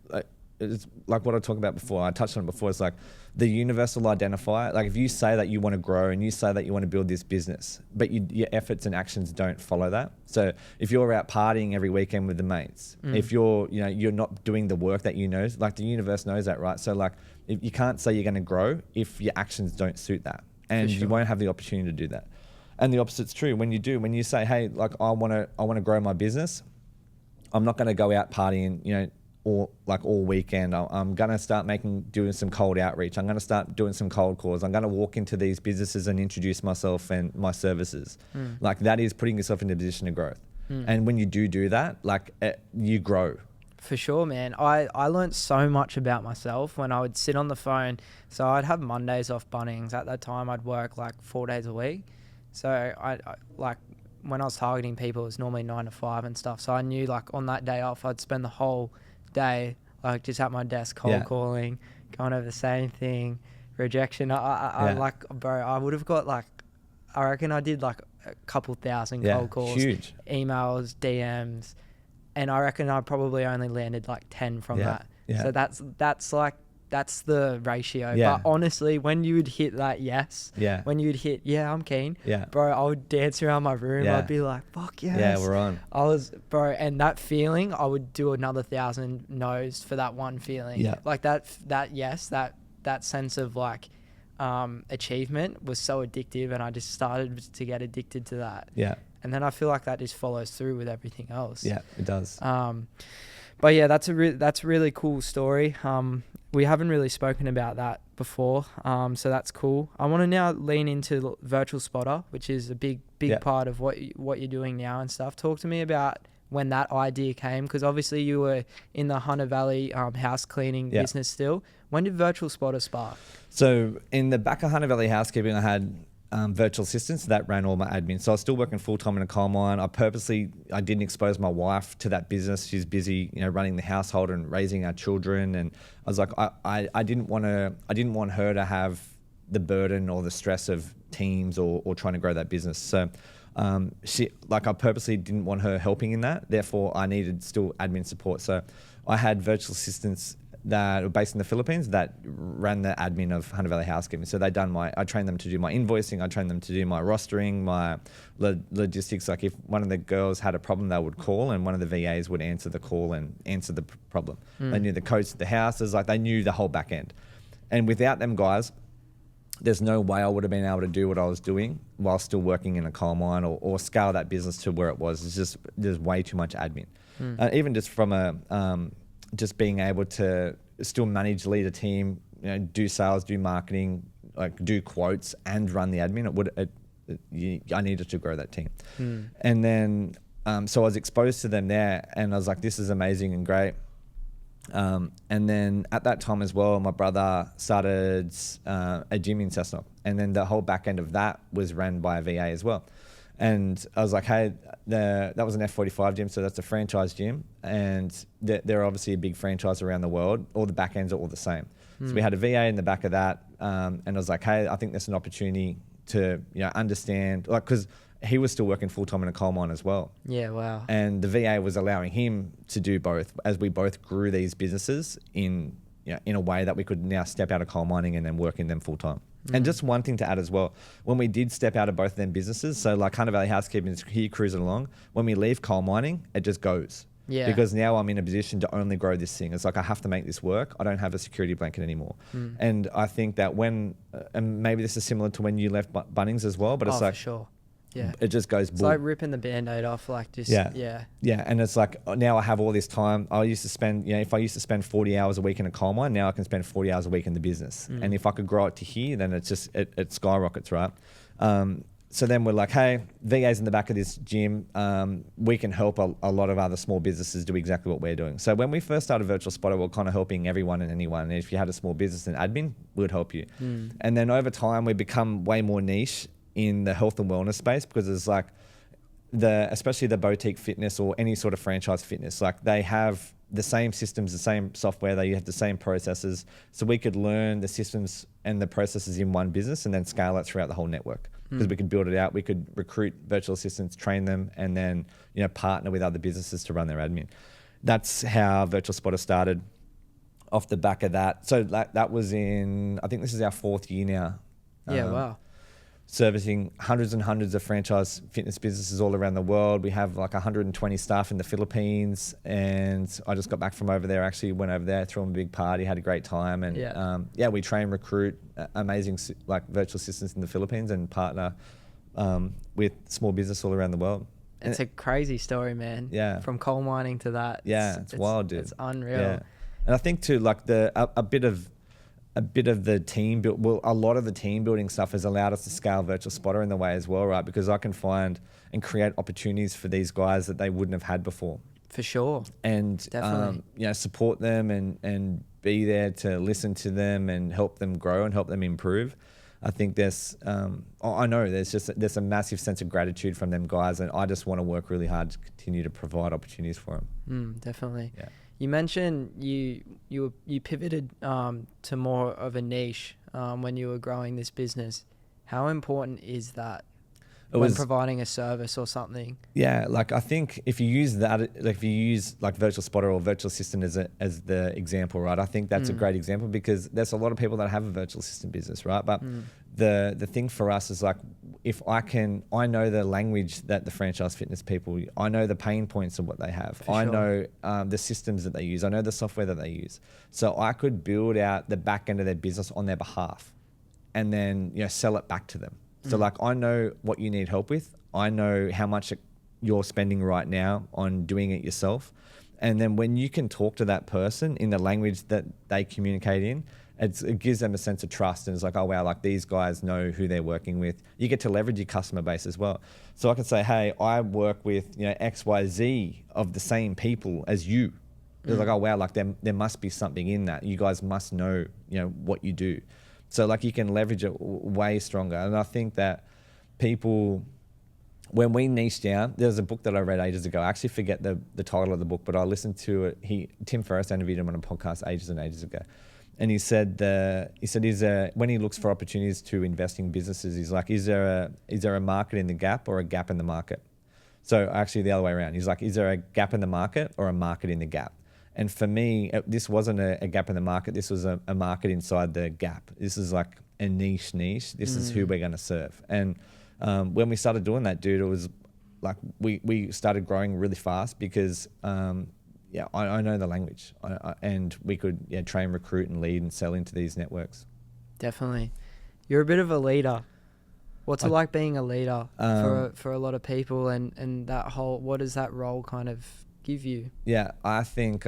Speaker 2: it's like what I talked about before. I touched on it before. It's like the universal identifier. Like, if you say that you want to grow and you say that you want to build this business, but your efforts and actions don't follow that. So if you're out partying every weekend with the mates, if you're not doing the work that you know, like, the universe knows that, right? So like, if you can't say you're going to grow if your actions don't suit that, and you won't have the opportunity to do that. And the opposite's true. When you say, hey, like, I want to grow my business, I'm not going to go out partying, you know, all weekend. I'm going to start doing some cold outreach. I'm going to start doing some cold calls. I'm going to walk into these businesses and introduce myself and my services. Like, that is putting yourself in a position of growth. And when you do that, like, you grow.
Speaker 1: For sure, man. I learned so much about myself when I would sit on the phone. So I'd have Mondays off Bunnings. At that time, I'd work like 4 days a week. So I like, when I was targeting people, it was normally 9 to 5 and stuff. So I knew, like, on that day off, I'd spend the whole day, like, just at my desk cold calling, going over the same thing, rejection. I like, bro, I would have got, like, I reckon I did like a couple thousand cold calls,
Speaker 2: huge
Speaker 1: emails, DMs, and I reckon I probably only landed like 10 from that. So that's like that's the ratio.
Speaker 2: Yeah.
Speaker 1: But honestly, when you would hit that yes,
Speaker 2: Yeah.
Speaker 1: when you would hit, yeah, I'm keen,
Speaker 2: Yeah.
Speaker 1: bro, I would dance around my room.
Speaker 2: Yeah.
Speaker 1: I'd be like, fuck yes.
Speaker 2: Yeah, we're on.
Speaker 1: Bro, and that feeling, I would do another 1,000 no's for that one feeling.
Speaker 2: Yeah.
Speaker 1: Like that yes, that sense of like achievement was so addictive, and I just started to get addicted to that.
Speaker 2: Yeah.
Speaker 1: And then I feel like that just follows through with everything else.
Speaker 2: Yeah, it does.
Speaker 1: But yeah, that's a really cool story. We haven't really spoken about that before, so that's cool. I want to now lean into virtual spotter, which is a big part of what you're doing now and stuff. Talk to me about when that idea came, because obviously you were in the Hunter Valley house cleaning business still. When did virtual spotter spark?
Speaker 2: So in the back of Hunter Valley housekeeping, I had virtual assistants that ran all my admin. So I was still working full time in a coal mine. I didn't expose my wife to that business. She's busy, running the household and raising our children. And I was like, I didn't want her to have the burden or the stress of teams or trying to grow that business. So I purposely didn't want her helping in that. Therefore, I needed still admin support. So I had virtual assistants that were based in the Philippines that ran the admin of Hunter Valley housekeeping. So I trained them to do my invoicing, I trained them to do my rostering, my logistics. Like if one of the girls had a problem, they would call, and one of the VAs would answer the call and answer the problem. They knew the codes to the houses, like they knew the whole back end. And without them guys, there's no way I would have been able to do what I was doing while still working in a coal mine or scale that business to where it was. It's just, there's way too much admin. Even just from just being able to still manage, lead a team, do sales, do marketing, like do quotes and run the admin. I needed to grow that team. And then, so I was exposed to them there, and I was like, this is amazing and great. And then at that time as well, my brother started a gym in Cessnock, and then the whole back end of that was ran by a VA as well. And I was like, hey, that was an F45 gym, so that's a franchise gym, and they're obviously a big franchise around the world. All the back ends are all the same. So we had a VA in the back of that, and I was like, hey, I think there's an opportunity to understand, like, because he was still working full time in a coal mine as well.
Speaker 1: Yeah, wow.
Speaker 2: And the VA was allowing him to do both as we both grew these businesses in a way that we could now step out of coal mining and then work in them full time. And just one thing to add as well, when we did step out of both of them businesses, so like Hunter Valley housekeeping is here cruising along, when we leave coal mining, it just goes.
Speaker 1: Yeah.
Speaker 2: Because now I'm in a position to only grow this thing. It's like I have to make this work. I don't have a security blanket anymore. And I think that when, and maybe this is similar to when you left Bunnings as well, but it's like,
Speaker 1: for sure. Yeah.
Speaker 2: It just goes.
Speaker 1: It's like ripping the Band-Aid off, like just,
Speaker 2: yeah. And it's like, now I have all this time. I used to spend, if I used to spend 40 hours a week in a coal mine, now I can spend 40 hours a week in the business. And if I could grow it to here, then it's just, it skyrockets, right? So then we're like, hey, VA's in the back of this gym. We can help a lot of other small businesses do exactly what we're doing. So when we first started Virtual Spotter, we we're kind of helping everyone and anyone. And if you had a small business and admin, we would help you. And then over time, we become way more niche in the health and wellness space, because it's like especially the boutique fitness or any sort of franchise fitness, like they have the same systems, the same software, they have the same processes. So we could learn the systems and the processes in one business and then scale it throughout the whole network, because we could build it out. We could recruit virtual assistants, train them, and then partner with other businesses to run their admin. That's how Virtual Spotter started off the back of that. So that was in, I think this is our 4th year now.
Speaker 1: Yeah, wow.
Speaker 2: Servicing hundreds and hundreds of franchise fitness businesses all around the world. We have like 120 staff in the Philippines, and I just got back from over there. Actually went over there, threw them a big party, had a great time, and we train, recruit amazing like virtual assistants in the Philippines and partner with small business all around the world.
Speaker 1: It's a crazy story, man.
Speaker 2: Yeah.
Speaker 1: From coal mining to that.
Speaker 2: It's wild, dude.
Speaker 1: It's unreal.
Speaker 2: Yeah. And I think too, like a bit of the team build, well, a lot of the team building stuff has allowed us to scale Virtual Spotter in the way as well, right? Because I can find and create opportunities for these guys that they wouldn't have had before.
Speaker 1: For sure.
Speaker 2: And
Speaker 1: definitely,
Speaker 2: support them and be there to listen to them and help them grow and help them improve. I think there's a massive sense of gratitude from them guys, and I just want to work really hard to continue to provide opportunities for them.
Speaker 1: Definitely.
Speaker 2: Yeah.
Speaker 1: You mentioned you pivoted to more of a niche when you were growing this business. How important is that? when providing a service or something.
Speaker 2: Yeah, like I think if you use that, like if you use like virtual spotter or virtual assistant as the example, right? I think that's a great example because there's a lot of people that have a virtual assistant business, right? But the thing for us is like, if I know the language that the franchise fitness people, I know the pain points of what they have. I know the systems that they use. I know the software that they use. So I could build out the back end of their business on their behalf and then, sell it back to them. So like, I know what you need help with. I know how much you're spending right now on doing it yourself. And then when you can talk to that person in the language that they communicate in, it gives them a sense of trust. And it's like, oh, wow, like these guys know who they're working with. You get to leverage your customer base as well. So I can say, hey, I work with, X, Y, Z of the same people as you. It's like, oh, wow, like there must be something in that. You guys must know, what you do. So like you can leverage it way stronger. And I think that people, when we niche down, there's a book that I read ages ago. I actually forget the title of the book, but I listened to it. Tim Ferriss interviewed him on a podcast ages and ages ago. And he said when he looks for opportunities to invest in businesses, he's like, is there a market in the gap or a gap in the market? So actually the other way around. He's like, is there a gap in the market or a market in the gap? And for me, this wasn't a gap in the market. This was a market inside the gap. This is like a niche. This is who we're going to serve. And when we started doing that, dude, it was like we started growing really fast because, I know the language and we could train, recruit and lead and sell into these networks.
Speaker 1: Definitely. You're a bit of a leader. What's it like being a leader for a lot of people and that whole, what does that role kind of give you?
Speaker 2: Yeah, I think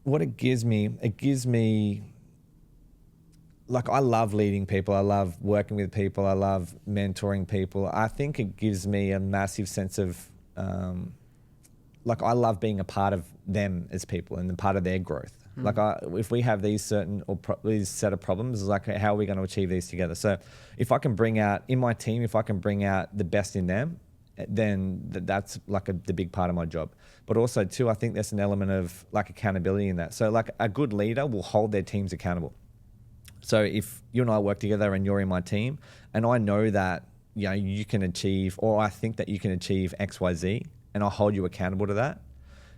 Speaker 2: what it gives me, like, I love leading people. I love working with people. I love mentoring people. I think it gives me a massive sense of, like, I love being a part of them as people and a part of their growth. Like, if we have these these set of problems, like, how are we going to achieve these together? So if I can bring out, in my team, if I can bring out the best in them, then that's like the big part of my job. But also too, I think there's an element of like accountability in that. So like a good leader will hold their teams accountable. So if you and I work together and you're in my team and I know that, you can achieve, or I think that you can achieve X, Y, Z, and I'll hold you accountable to that,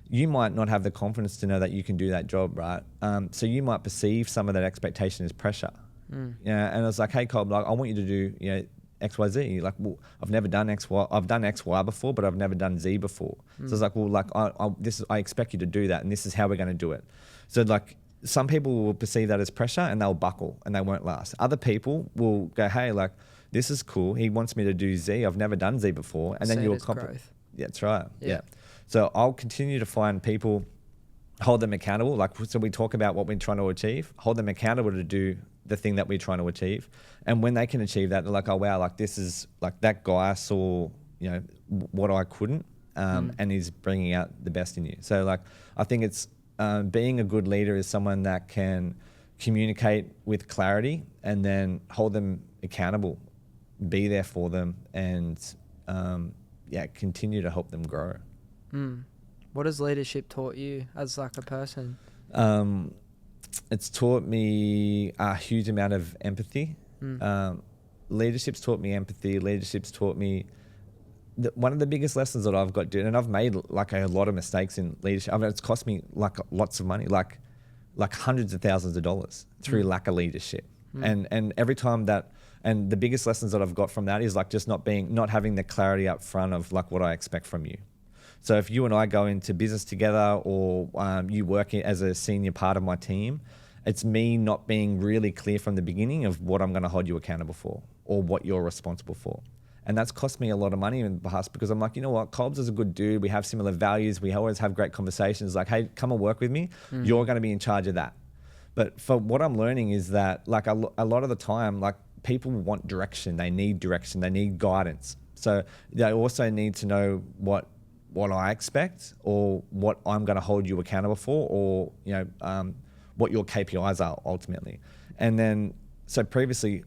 Speaker 2: you might not have the confidence to know that you can do that job, right? So you might perceive some of that expectation as pressure. And it's like, hey, Cole, like, I want you to do, X, Y, Z. Like, well, I've never done X, Y. I've done X, Y before, but I've never done Z before. So it's like, well, like, I expect you to do that, and this is how we're going to do it. So like, some people will perceive that as pressure, and they'll buckle, and they won't last. Other people will go, hey, like, this is cool. He wants me to do Z. I've never done Z before, and then you'll growth. Yeah, that's right. Yeah. So I'll continue to find people, hold them accountable. Like, so we talk about what we're trying to achieve, hold them accountable to do the thing that we're trying to achieve. And when they can achieve that, they're like, oh, wow, like, this is like, that guy saw, what I couldn't, and he's bringing out the best in you. So like, I think it's, being a good leader is someone that can communicate with clarity and then hold them accountable, be there for them, and continue to help them grow.
Speaker 1: What has leadership taught you as like a person?
Speaker 2: It's taught me a huge amount of empathy. Leadership's taught me empathy. Leadership's taught me one of the biggest lessons that I've got, and I've made like a lot of mistakes in leadership. I mean, it's cost me like lots of money, like hundreds of thousands of dollars through lack of leadership. And every time that, and the biggest lessons that I've got from that is like just not having the clarity up front of like what I expect from you. So if you and I go into business together, or you work as a senior part of my team, it's me not being really clear from the beginning of what I'm going to hold you accountable for or what you're responsible for. And that's cost me a lot of money in the past, because I'm like, you know what, Cobbs is a good dude. We have similar values. We always have great conversations. Like, hey, come and work with me. You're going to be in charge of that. But for what I'm learning is that like a lot of the time, like, people want direction. They need direction. They need guidance. So they also need to know what I expect, or what I'm going to hold you accountable for, or what your KPIs are ultimately. And then, so previously,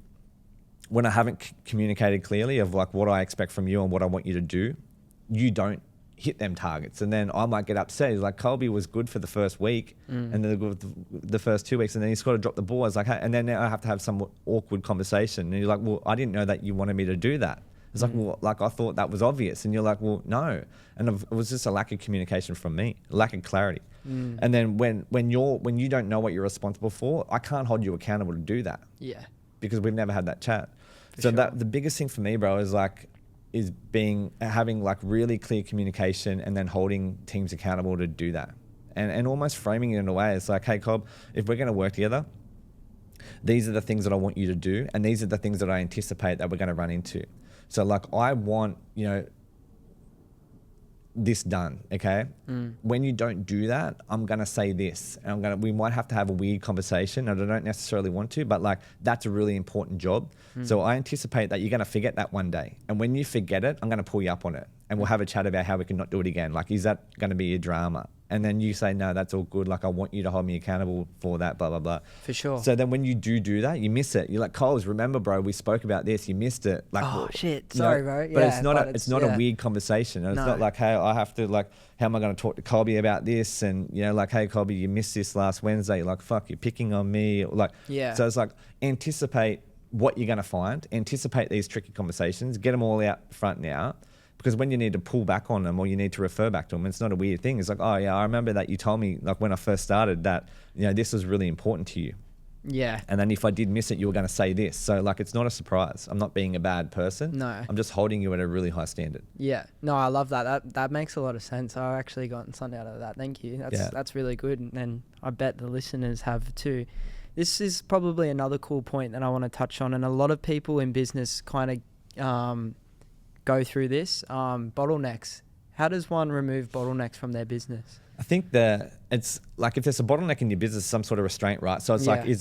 Speaker 2: when I haven't communicated clearly of like what I expect from you and what I want you to do, you don't hit them targets. And then I might get upset. He's like, Colby was good for the first week and then the first 2 weeks, and then he's got to drop the ball. I was like, hey, and then now I have to have some awkward conversation. And you're like, well, I didn't know that you wanted me to do that. It's like, well, like I thought that was obvious. And you're like, well, no. And it was just a lack of communication from me, a lack of clarity. And then when you don't know what you're responsible for, I can't hold you accountable to do that.
Speaker 1: Yeah.
Speaker 2: Because we've never had that chat.
Speaker 1: For
Speaker 2: So
Speaker 1: sure.
Speaker 2: that the biggest thing for me, bro, is having like really clear communication and then holding teams accountable to do that. And almost framing it in a way, it's like, hey, Cobb, if we're going to work together, these are the things that I want you to do, and these are the things that I anticipate that we're going to run into. So like, I want, this done, okay? When you don't do that, I'm gonna say this, and we might have to have a weird conversation, and I don't necessarily want to, but like, that's a really important job. So I anticipate that you're gonna forget that one day, and when you forget it, I'm gonna pull you up on it, and we'll have a chat about how we can not do it again. Like, is that gonna be a drama? And then you say, no, that's all good. Like, I want you to hold me accountable for that, blah, blah, blah.
Speaker 1: For sure.
Speaker 2: So then when you do that, you miss it. You're like, Coles, remember, bro, we spoke about this. You missed it. Like,
Speaker 1: oh, shit. Sorry, bro.
Speaker 2: But
Speaker 1: Yeah,
Speaker 2: it's not a weird conversation. And it's not like, hey, I have to, like, how am I going to talk to Colby about this? And, like, hey, Colby, you missed this last Wednesday. You're like, fuck, you're picking on me. Like,
Speaker 1: yeah.
Speaker 2: So it's like, anticipate what you're going to find. Anticipate these tricky conversations. Get them all out front now. Because when you need to pull back on them or you need to refer back to them, it's not a weird thing. It's like, oh yeah, I remember that you told me, like, when I first started that, this was really important to you.
Speaker 1: Yeah.
Speaker 2: And then if I did miss it, you were going to say this. So like, it's not a surprise. I'm not being a bad person.
Speaker 1: No.
Speaker 2: I'm just holding you at a really high standard.
Speaker 1: Yeah. No, I love that. That makes a lot of sense. I've actually gotten something out of that. Thank you. That's really good. And I bet the listeners have too. This is probably another cool point that I want to touch on. And a lot of people in business kind of, go through this, bottlenecks. How does one remove bottlenecks from their business?
Speaker 2: I think that it's like, if there's a bottleneck in your business, some sort of restraint, right? So it's like, it's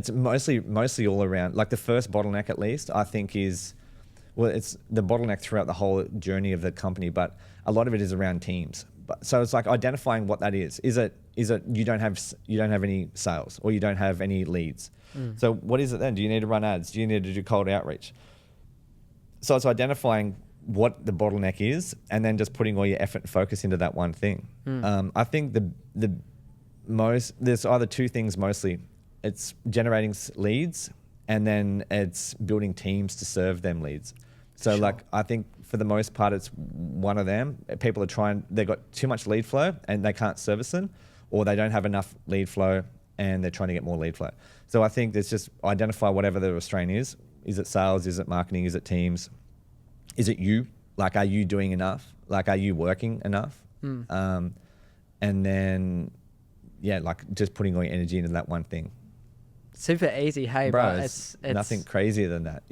Speaker 2: mostly all around, like the first bottleneck at least, I think it's the bottleneck throughout the whole journey of the company, but a lot of it is around teams. So it's like identifying what that is. Is it you don't have any sales or you don't have any leads? So what is it then? Do you need to run ads? Do you need to do cold outreach? So it's identifying what the bottleneck is and then just putting all your effort and focus into that one thing. I think there's either two things mostly. It's generating leads and then it's building teams to serve them leads. So
Speaker 1: Sure.
Speaker 2: like, I think for the most part, it's one of them. People are they've got too much lead flow and they can't service them, or they don't have enough lead flow and they're trying to get more lead flow. So I think there's just identify whatever the restraint is. Is it sales? Is it marketing? Is it teams? Is it you? Like, are you doing enough? Like, are you working enough? And then, like just putting all your energy into that one thing.
Speaker 1: Super easy, hey,
Speaker 2: Bro,
Speaker 1: but
Speaker 2: it's nothing crazier than that.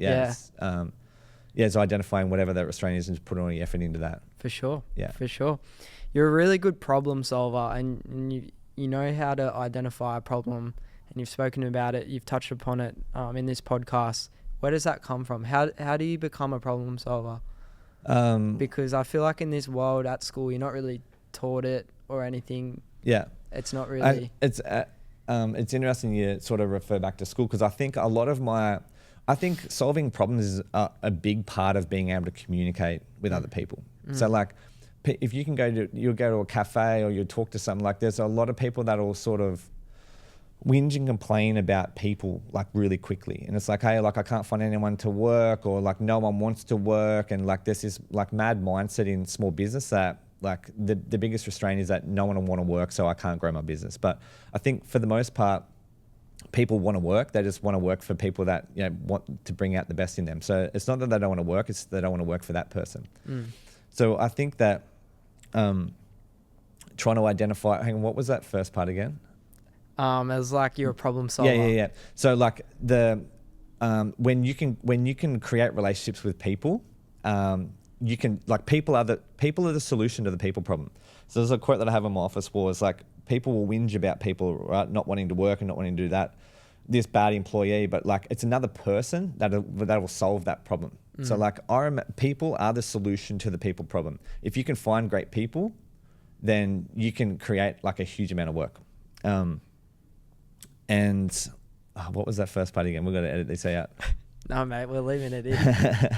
Speaker 2: So identifying whatever that restraint is and just putting all your effort into that.
Speaker 1: For sure.
Speaker 2: Yeah.
Speaker 1: For sure. You're a really good problem solver, and you know how to identify a problem, and you've spoken about it. You've touched upon it in this podcast. Where does that come from? How do you become a problem solver? Because I feel like in this world at school, you're not really taught it or anything.
Speaker 2: Yeah.
Speaker 1: It's not really.
Speaker 2: It's interesting you sort of refer back to school, because I think I think solving problems is a big part of being able to communicate with other people. So like, if you can you'll go to a cafe or you'll talk to someone, like there's a lot of people that will sort of whinge and complain about people like really quickly. And it's like, hey, like I can't find anyone to work, or like no one wants to work. And like there's this like mad mindset in small business that like the biggest restraint is that no one will want to work, so I can't grow my business. But I think for the most part, people want to work. They just want to work for people that want to bring out the best in them. So it's not that they don't want to work, it's that they don't want to work for that person. So I think that trying to identify, hang on, what was that first part again?
Speaker 1: It was like you're a problem solver.
Speaker 2: Yeah. So like when you can create relationships with people, you can, like, people are the solution to the people problem. So there's a quote that I have in my office wall. It's like, people will whinge about people, right, not wanting to work and not wanting to do that, this bad employee, but like it's another person that will solve that problem. So like people are the solution to the people problem. If you can find great people, then you can create like a huge amount of work. And what was that first part again? We've got to edit this out.
Speaker 1: No, mate, we're leaving it in.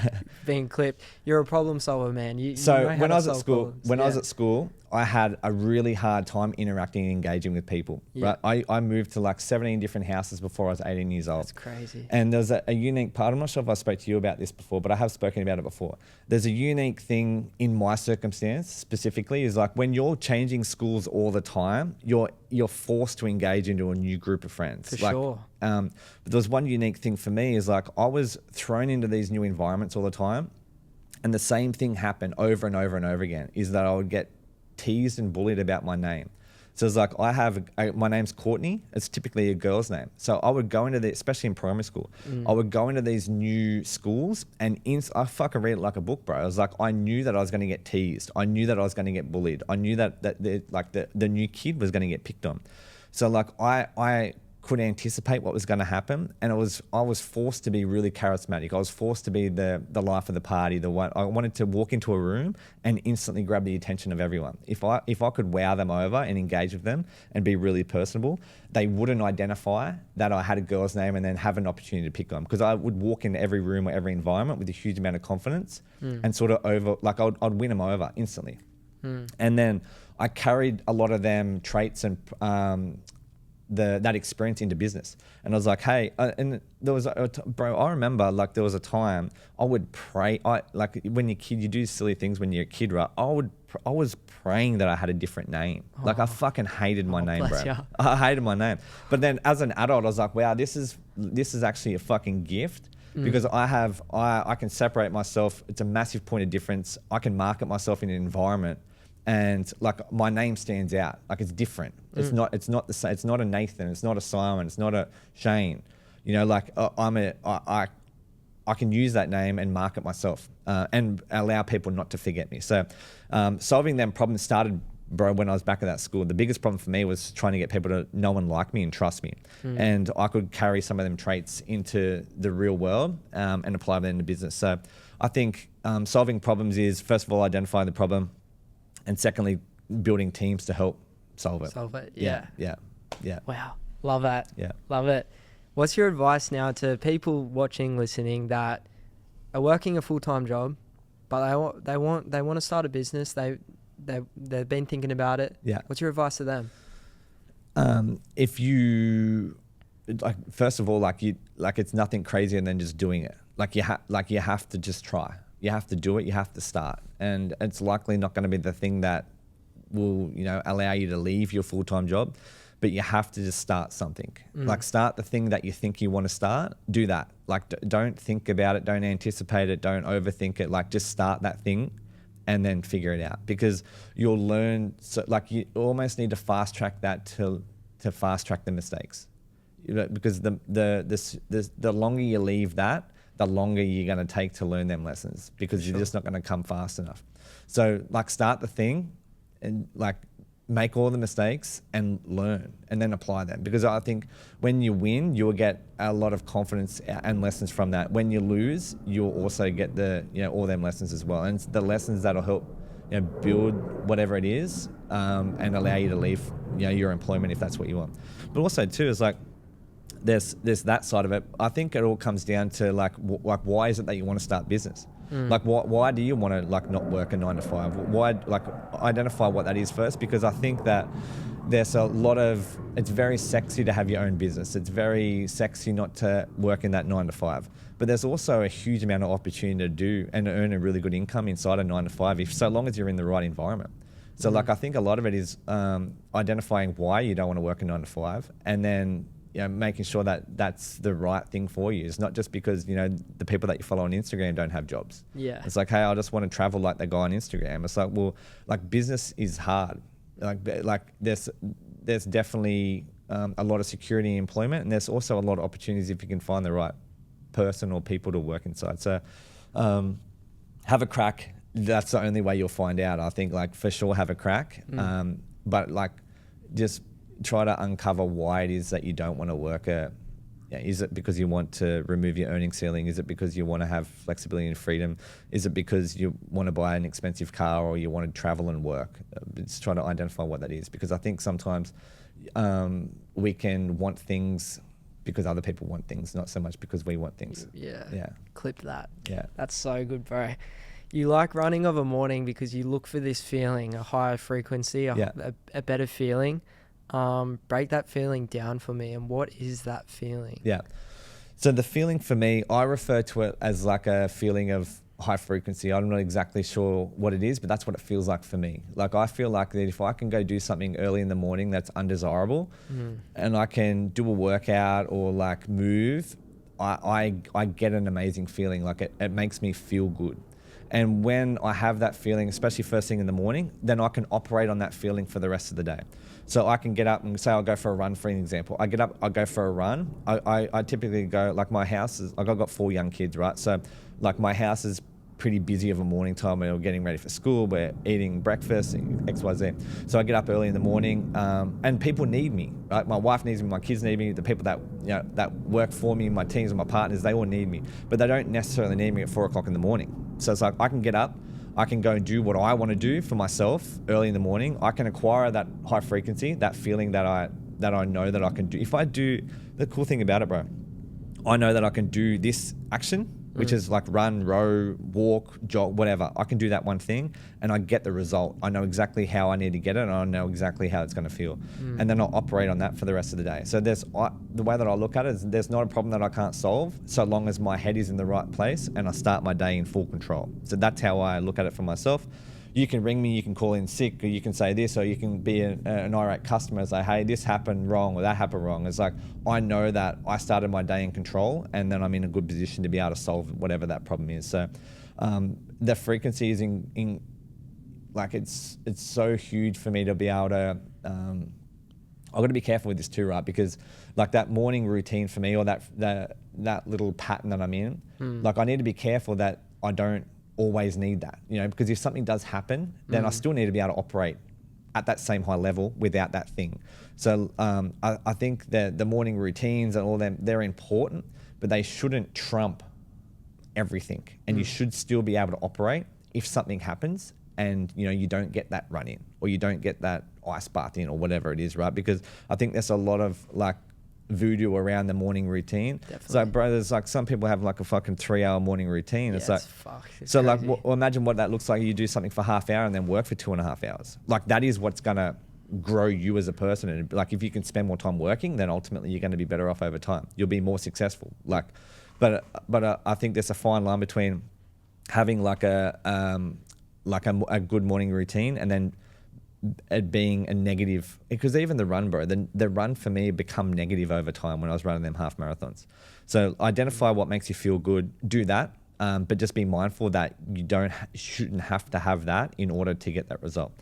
Speaker 1: Being clipped. You're a problem solver, man. You
Speaker 2: So
Speaker 1: know how
Speaker 2: when
Speaker 1: to
Speaker 2: I was at
Speaker 1: solve
Speaker 2: school,
Speaker 1: problems.
Speaker 2: I had a really hard time interacting and engaging with people.
Speaker 1: Yeah.
Speaker 2: Right? I moved to like 17 different houses before I was 18 years old.
Speaker 1: That's crazy.
Speaker 2: And there's a unique part. I'm not sure if I spoke to you about this before, but I have spoken about it before. There's a unique thing in my circumstance specifically is like when you're changing schools all the time, you're forced to engage into a new group of friends.
Speaker 1: For sure.
Speaker 2: But there was one unique thing for me is like I was thrown into these new environments all the time, and the same thing happened over and over and over again is that I would get teased and bullied about my name. So it's like my name's Courtney. It's typically a girl's name. So I would go into especially in primary school, I would go into these new schools and I fucking read it like a book, bro. I was like, I knew that I was going to get teased. I knew that I was going to get bullied. I knew that the new kid was going to get picked on. So like I could anticipate what was going to happen, and I was forced to be really charismatic. I was forced to be the life of the party. The one I wanted to walk into a room and instantly grab the attention of everyone. If I could wow them over and engage with them and be really personable, they wouldn't identify that I had a girl's name and then have an opportunity to pick on, because I would walk into every room or every environment with a huge amount of confidence and sort of I'd win them over instantly. And then I carried a lot of them traits and that experience into business. And I was like, hey, and there was, bro, I remember like there was a time I would pray. Like when you're a kid, you do silly things when you're a kid, right? I was praying that I had a different name. Like I fucking hated my name, bro.
Speaker 1: Ya.
Speaker 2: I hated my name. But then as an adult, I was like, wow, this is actually a fucking gift. Because I can separate myself. It's a massive point of difference. I can market myself in an environment, and like my name stands out. Like it's different. It's not the same. It's not a Nathan. It's not a Simon. It's not a Shane. You know, like I can use that name and market myself and allow people not to forget me. So solving them problems started, bro, when I was back at that school. The biggest problem for me was trying to get people to know and like me and trust me. And I could carry some of them traits into the real world and apply them into business. So I think solving problems is, first of all, identifying the problem, and secondly, building teams to help solve it.
Speaker 1: Yeah.
Speaker 2: Yeah.
Speaker 1: Wow. Love that.
Speaker 2: Yeah.
Speaker 1: Love it. What's your advice now to people watching, listening, that are working a full-time job, but they want to start a business? They've been thinking about it.
Speaker 2: Yeah.
Speaker 1: What's your advice to them?
Speaker 2: If you first of all, it's nothing crazier than just doing it. You have to just try. You have to do it. You have to start, and it's likely not going to be the thing that will allow you to leave your full-time job, but you have to just start something. Like start the thing that you think you want to start. Do that. Like don't think about it. Don't anticipate it. Don't overthink it. Like just start that thing, and then figure it out, because you'll learn. So like you almost need to fast track that to fast track the mistakes, because the longer you leave that, the longer you're going to take to learn them lessons, because you're just not going to come fast enough. So like start the thing and like make all the mistakes and learn, and then apply them. Because I think when you win, you will get a lot of confidence and lessons from that. When you lose, you'll also get all them lessons as well. And it's the lessons that'll help build whatever it is and allow you to leave your employment if that's what you want. But also too is like, there's that side of it. I think it all comes down to like why is it that you want to start business? Like why do you want to like not work a 9 to 5? Why, like identify what that is first, because I think that there's a lot of, it's very sexy to have your own business. It's very sexy not to work in that 9 to 5. But there's also a huge amount of opportunity to do and earn a really good income inside a 9 to 5, so long as you're in the right environment. So like I think a lot of it is identifying why you don't want to work a 9 to 5, and then making sure that that's the right thing for you. It's not just because, the people that you follow on Instagram don't have jobs.
Speaker 1: Yeah.
Speaker 2: It's like, hey, I just want to travel like the guy on Instagram. It's like, well, like business is hard. Like there's definitely a lot of security in employment, and there's also a lot of opportunities if you can find the right person or people to work inside. So have a crack. That's the only way you'll find out. I think like for sure have a crack. But like just try to uncover why it is that you don't want to work is it because you want to remove your earning ceiling? Is it because you want to have flexibility and freedom? Is it because you want to buy an expensive car, or you want to travel and work? Just try to identify what that is, because I think sometimes we can want things because other people want things, not so much because we want things.
Speaker 1: Yeah. Clip that.
Speaker 2: Yeah.
Speaker 1: That's so good, bro. You like running of a morning because you look for this feeling, a higher frequency, a better feeling. Break that feeling down for me. And what is that feeling?
Speaker 2: Yeah. So the feeling for me, I refer to it as like a feeling of high frequency. I'm not exactly sure what it is, but that's what it feels like for me. Like I feel like that if I can go do something early in the morning that's undesirable and I can do a workout or like move, I get an amazing feeling. Like it makes me feel good. And when I have that feeling, especially first thing in the morning, then I can operate on that feeling for the rest of the day. So I can get up and say I'll go for a run, for an example. I get up, I go for a run. I typically go, like my house is, like I've got 4 young kids, right? So like my house is pretty busy of a morning time. We're getting ready for school, we're eating breakfast, X, Y, Z. So I get up early in the morning and people need me, right? My wife needs me, my kids need me, the people that, you know, that work for me, my teams and my partners, they all need me, but they don't necessarily need me at 4 o'clock in the morning. So it's like I can get up, I can go and do what I want to do for myself early in the morning. I can acquire that high frequency, that feeling that I know that I can do. If I do, the cool thing about it, bro, I know that I can do this action, which is like run, row, walk, jog, whatever. I can do that one thing and I get the result. I know exactly how I need to get it and I know exactly how it's going to feel. And then I'll operate on that for the rest of the day. So the way that I look at it is there's not a problem that I can't solve so long as my head is in the right place and I start my day in full control. So that's how I look at it for myself. You can ring me, you can call in sick, or you can say this, or you can be an irate customer and say, hey, this happened wrong or that happened wrong. It's like, I know that I started my day in control and then I'm in a good position to be able to solve whatever that problem is. So the frequency is in like, it's so huge for me to be able to, I've got to be careful with this too, right? Because like that morning routine for me, or that little pattern that I'm in, like I need to be careful that I don't always need that, you know, because if something does happen, then I still need to be able to operate at that same high level without that thing. So I think that the morning routines and all them, they're important, but they shouldn't trump everything. And you should still be able to operate if something happens and, you know, you don't get that run in or you don't get that ice bath in or whatever it is, right? Because I think there's a lot of like voodoo around the morning routine.
Speaker 1: Definitely.
Speaker 2: So bro, there's like some people have like a fucking 3-hour morning routine.
Speaker 1: Yeah,
Speaker 2: it's like,
Speaker 1: it's
Speaker 2: so
Speaker 1: crazy.
Speaker 2: like, well, imagine what that looks like. You do something for half hour and then work for 2.5 hours. Like that is what's gonna grow you as a person. And like if you can spend more time working, then ultimately you're going to be better off over time. You'll be more successful. Like, but I think there's a fine line between having like a good morning routine and then it being a negative, because even the run, bro, the run for me become negative over time when I was running them half marathons. So identify what makes you feel good, do that, but just be mindful that you shouldn't have to have that in order to get that result.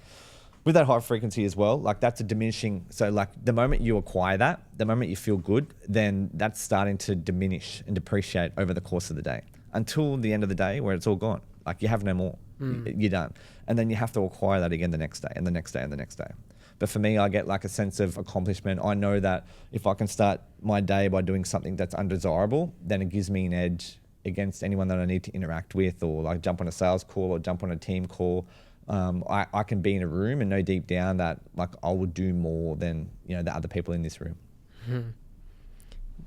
Speaker 2: With that high frequency as well, like that's a diminishing. So like the moment you acquire that, the moment you feel good, then that's starting to diminish and depreciate over the course of the day until the end of the day where it's all gone. Like you have no more, you're done. And then you have to acquire that again the next day and the next day and the next day. But for me, I get like a sense of accomplishment. I know that if I can start my day by doing something that's undesirable, then it gives me an edge against anyone that I need to interact with or like jump on a sales call or jump on a team call. I can be in a room and know deep down that like I will do more than, you know, the other people in this room.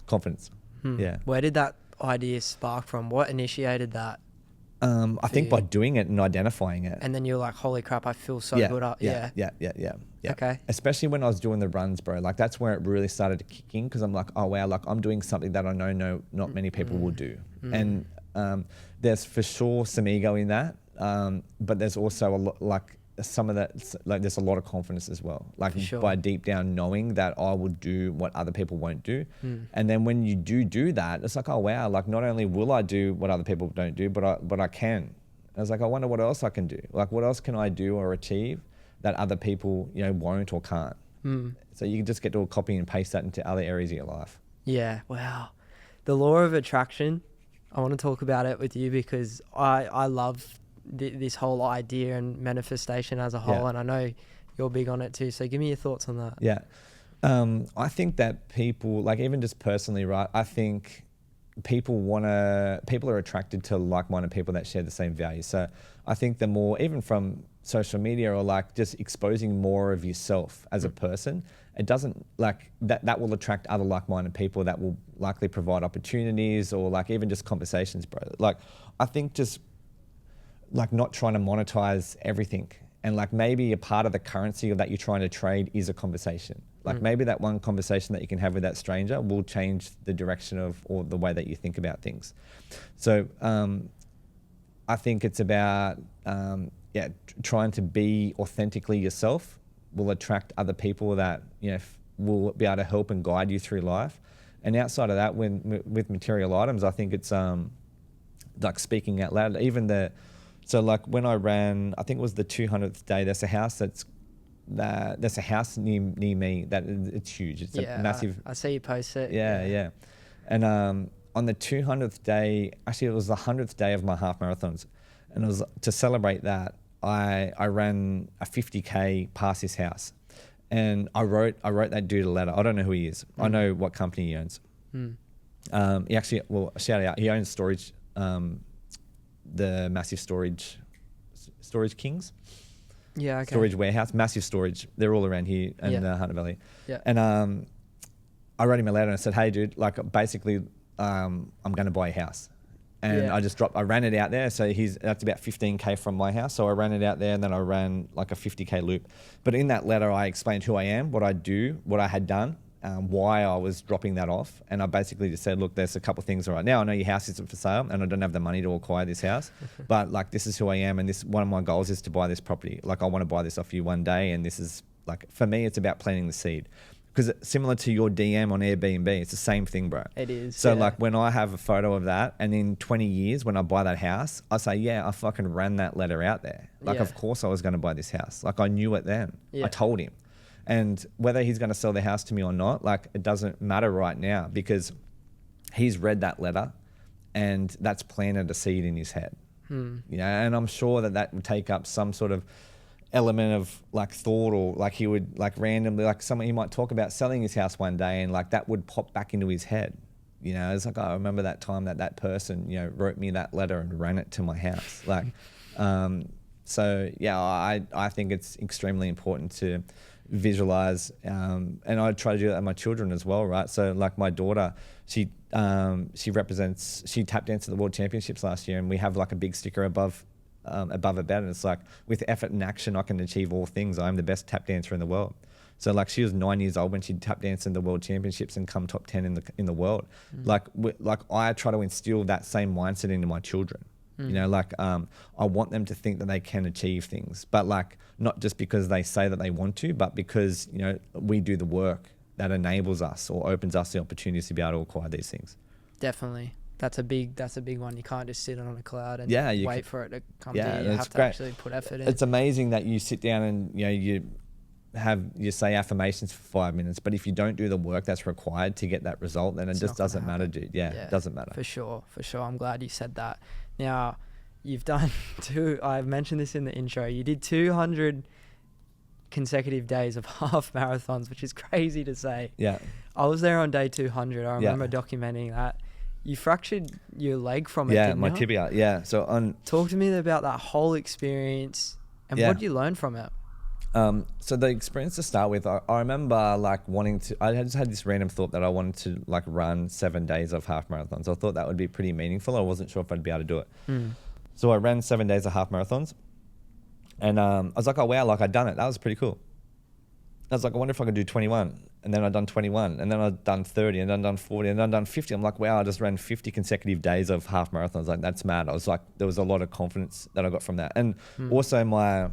Speaker 2: Confidence. Yeah.
Speaker 1: Where did that idea spark from? What initiated that?
Speaker 2: I think by doing it and identifying it.
Speaker 1: And then you're like, holy crap, I feel so good.
Speaker 2: Yeah.
Speaker 1: Okay.
Speaker 2: Especially when I was doing the runs, bro. Like that's where it really started to kick in because I'm like, oh wow, like I'm doing something that I know not many people will do. And there's for sure some ego in that. But there's also a lot, like some of that, like there's a lot of confidence as well. Like by deep down knowing that I will do what other people won't do. And then when you do that, it's like, oh wow, like not only will I do what other people don't do, but I can. I was like, I wonder what else I can do. Like what else can I do or achieve that other people, you know, won't or can't. So you can just get to copy and paste that into other areas of your life.
Speaker 1: Yeah. Wow. The law of attraction. I want to talk about it with you because I love this whole idea and manifestation as a whole, and I know you're big on it too. So give me your thoughts on that.
Speaker 2: Yeah. I think that people, like even just personally, right? I think people are attracted to like-minded people that share the same values. So I think the more, even from social media or like just exposing more of yourself as a person it doesn't like that will attract other like-minded people that will likely provide opportunities or like even just conversations, bro. Like I think just like not trying to monetize everything, and like maybe a part of the currency that you're trying to trade is a conversation. Like maybe that one conversation that you can have with that stranger will change the direction of or the way that you think about things. So I think it's about trying to be authentically yourself will attract other people that will be able to help and guide you through life. And outside of that, with material items, I think it's like speaking out loud. So like when I ran, I think it was the 200th day. There's a house there's a house near me that it's huge. It's a massive.
Speaker 1: I see you post it.
Speaker 2: Yeah. And on the 200th day, actually it was the 100th day of my half marathons, and it was to celebrate that I ran a 50K past his house, and I wrote that dude a letter. I don't know who he is. I know what company he owns. He actually, well, shout out, he owns storage, the massive storage Kings.
Speaker 1: Yeah, okay.
Speaker 2: Storage warehouse, massive storage. They're all around here in Hunter Valley.
Speaker 1: Yeah.
Speaker 2: And I wrote him a letter and I said, hey dude, like basically I'm going to buy a house. And I ran it out there. So that's about 15K from my house. So I ran it out there, and then I ran like a 50K loop. But in that letter, I explained who I am, what I do, what I had done, why I was dropping that off. And I basically just said, look, there's a couple of things right now. I know your house isn't for sale and I don't have the money to acquire this house, but like, this is who I am. And one of my goals is to buy this property. Like I want to buy this off you one day. And this is like, for me, it's about planting the seed. Because similar to your DM on Airbnb, it's the same thing, bro.
Speaker 1: It is.
Speaker 2: So like when I have a photo of that, and in 20 years when I buy that house, I say, yeah, I fucking ran that letter out there. Like, of course I was going to buy this house. Like I knew it then. I told him. And whether he's going to sell the house to me or not, like it doesn't matter right now, because he's read that letter and that's planted a seed in his head. And I'm sure that would take up some sort of element of like thought, or like he would like randomly, like he might talk about selling his house one day, and like that would pop back into his head. It's like, oh, I remember that time that person wrote me that letter and ran it to my house. Like so yeah, I think it's extremely important to visualize, and I try to do that with my children as well, right? So like my daughter, she tap danced at the World Championships last year, and we have like a big sticker above her bed, and it's like, with effort and action I can achieve all things. I'm the best tap dancer in the world. So like she was 9 years old when she tap danced in the World Championships and come top 10 in the world. Like I try to instill that same mindset into my children. I want them to think that they can achieve things, but like not just because they say that they want to, but because we do the work that enables us or opens us the opportunities to be able to acquire these things.
Speaker 1: Definitely. That's a big one. You can't just sit on a cloud and wait for it to come to you. You have to actually put effort in.
Speaker 2: It's amazing that you sit down and you say affirmations for 5 minutes, but if you don't do the work that's required to get that result, then it just doesn't matter, dude. It doesn't matter. For sure.
Speaker 1: I'm glad you said that. Now, you've done I've mentioned this in the intro, you did 200 consecutive days of half marathons, which is crazy to say.
Speaker 2: Yeah.
Speaker 1: I was there on day 200. I remember documenting that. You fractured your leg from it, didn't you?
Speaker 2: My tibia. Yeah. So
Speaker 1: talk to me about that whole experience and what did you learn from it?
Speaker 2: So the experience to start with, I remember like I just had this random thought that I wanted to like run 7 days of half marathons. I thought that would be pretty meaningful. I wasn't sure if I'd be able to do it. So I ran 7 days of half marathons, and I was like, oh wow, like I'd done it. That was pretty cool. I was like, I wonder if I could do 21. And then I'd done 21, and then I'd done 30, and then I'd done 40, and then I'd done 50. I'm like, wow, I just ran 50 consecutive days of half marathons. Like, that's mad. I was like, there was a lot of confidence that I got from that. And also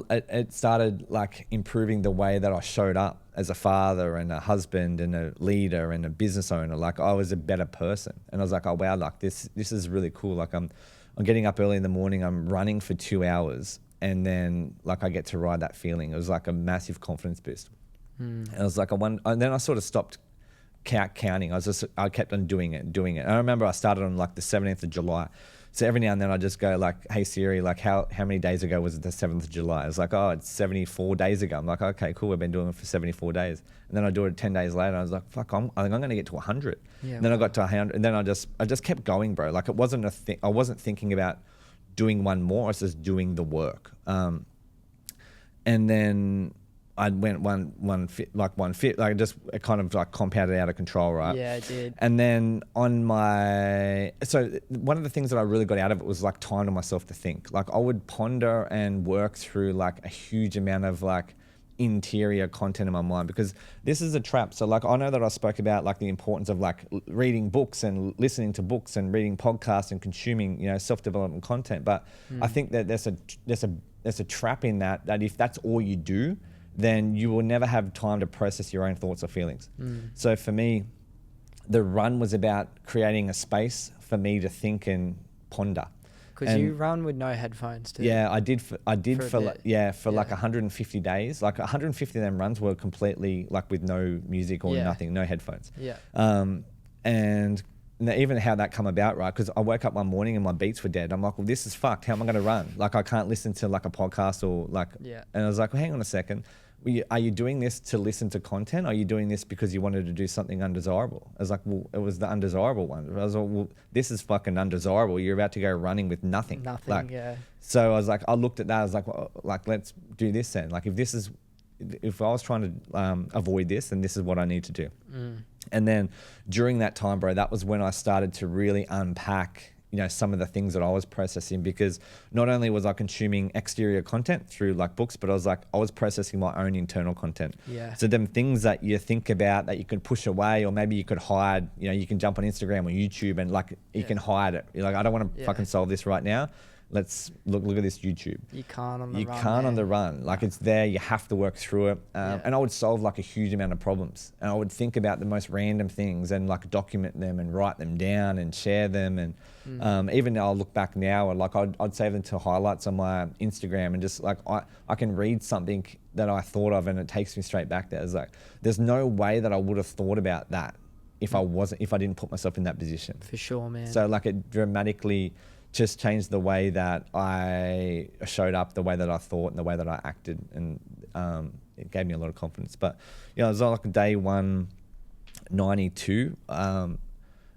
Speaker 2: it started like improving the way that I showed up as a father and a husband and a leader and a business owner. Like I was a better person. And I was like, oh wow, like this is really cool. Like I'm getting up early in the morning, I'm running for 2 hours, and then like I get to ride that feeling. It was like a massive confidence boost. And I was like, and then I sort of stopped counting. I kept on doing it. And I remember I started on like the 17th of July. So every now and then I just go like, hey Siri, like how many days ago was it the 7th of July? It's like, oh, it's 74 days ago. I'm like, okay, cool. We've been doing it for 74 days. And then I do it 10 days later. And I was like, fuck, I think I'm going to get to 100. Yeah, and then I got to 100. And then I just kept going, bro. Like it wasn't a thing. I wasn't thinking about doing one more. I was just doing the work. And then I went one fit, like just it kind of like compounded out of control, right?
Speaker 1: Yeah, it did.
Speaker 2: And then so one of the things that I really got out of it was like time to myself to think. Like I would ponder and work through like a huge amount of like interior content in my mind, because this is a trap. So like I know that I spoke about like the importance of like reading books and listening to books and reading podcasts and consuming, you know, self-development content. But I think that there's a trap in that if that's all you do, then you will never have time to process your own thoughts or feelings. So for me, the run was about creating a space for me to think and ponder.
Speaker 1: Because you run with no headphones too.
Speaker 2: Yeah, I did for like 150 days. Like 150 of them runs were completely like with no music or nothing, no headphones.
Speaker 1: Yeah.
Speaker 2: And even how that come about, right? Because I woke up one morning and my beats were dead. I'm like, well, this is fucked. How am I going to run? Like I can't listen to like a podcast or like.
Speaker 1: Yeah.
Speaker 2: And I was like, well, hang on a second. Are you doing this to listen to content? Or are you doing this because you wanted to do something undesirable? I was like, well, it was the undesirable one. I was like, well, this is fucking undesirable. You're about to go running with nothing.
Speaker 1: Nothing, yeah.
Speaker 2: So I was like, I looked at that. I was like, well, like, let's do this then. Like, if I was trying to avoid this, then this is what I need to do. And then during that time, bro, that was when I started to really unpack, you know, some of the things that I was processing, because not only was I consuming exterior content through like books, but I was processing my own internal content.
Speaker 1: Yeah.
Speaker 2: So them things that you think about that you could push away, or maybe you could hide, you know, you can jump on Instagram or YouTube and like you can hide it. You're like, I don't want to fucking solve this right now. Let's look at this YouTube.
Speaker 1: You can't on the run.
Speaker 2: You can't on the run. Like it's there. You have to work through it. And I would solve like a huge amount of problems. And I would think about the most random things and like document them and write them down and share them. And even now I'll look back now and like I'd save them to highlights on my Instagram, and just like I can read something that I thought of and it takes me straight back there. It's like there's no way that I would have thought about that if I didn't put myself in that position.
Speaker 1: For sure, man.
Speaker 2: So like it dramatically just changed the way that I showed up, the way that I thought, and the way that I acted, and it gave me a lot of confidence. But you know, it was like day 192.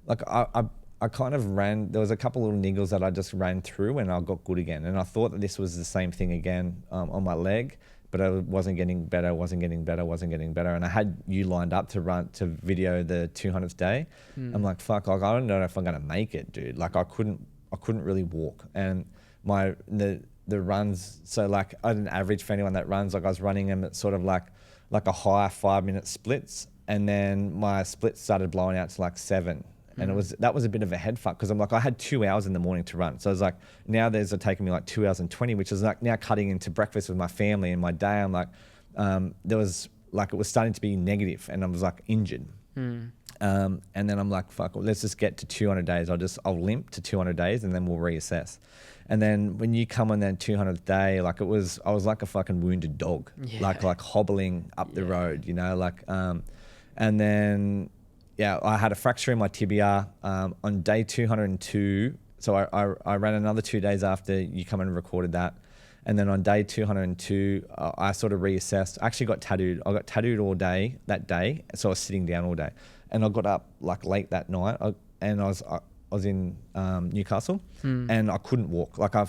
Speaker 2: Like I kind of ran. There was a couple little niggles that I just ran through, and I got good again. And I thought that this was the same thing again on my leg, but I wasn't getting better. And I had you lined up to video the 200th day. I'm like, fuck, like, I don't know if I'm gonna make it, dude. Like I couldn't really walk, and the runs. So like an average for anyone that runs, like I was running them at sort of like a high 5-minute splits, and then my splits started blowing out to like 7. And that was a bit of a head fuck, because I'm like, I had 2 hours in the morning to run. So I was like, now there's taking me like 2 hours and 20, which is like now cutting into breakfast with my family and my day. I'm like, there was like, it was starting to be negative, and I was like injured. And then I'm like, fuck, let's just get to 200 days. I'll limp to 200 days and then we'll reassess. And then when you come on that 200th day, like I was like a fucking wounded dog, like hobbling up the road, you know, like, and then, I had a fracture in my tibia, on day 202. So I ran another 2 days after you come and recorded that. And then on day 202, I sort of reassessed. I actually got tattooed. I got tattooed all day that day. So I was sitting down all day. And I got up like late that night, and I was in Newcastle, and I couldn't walk. I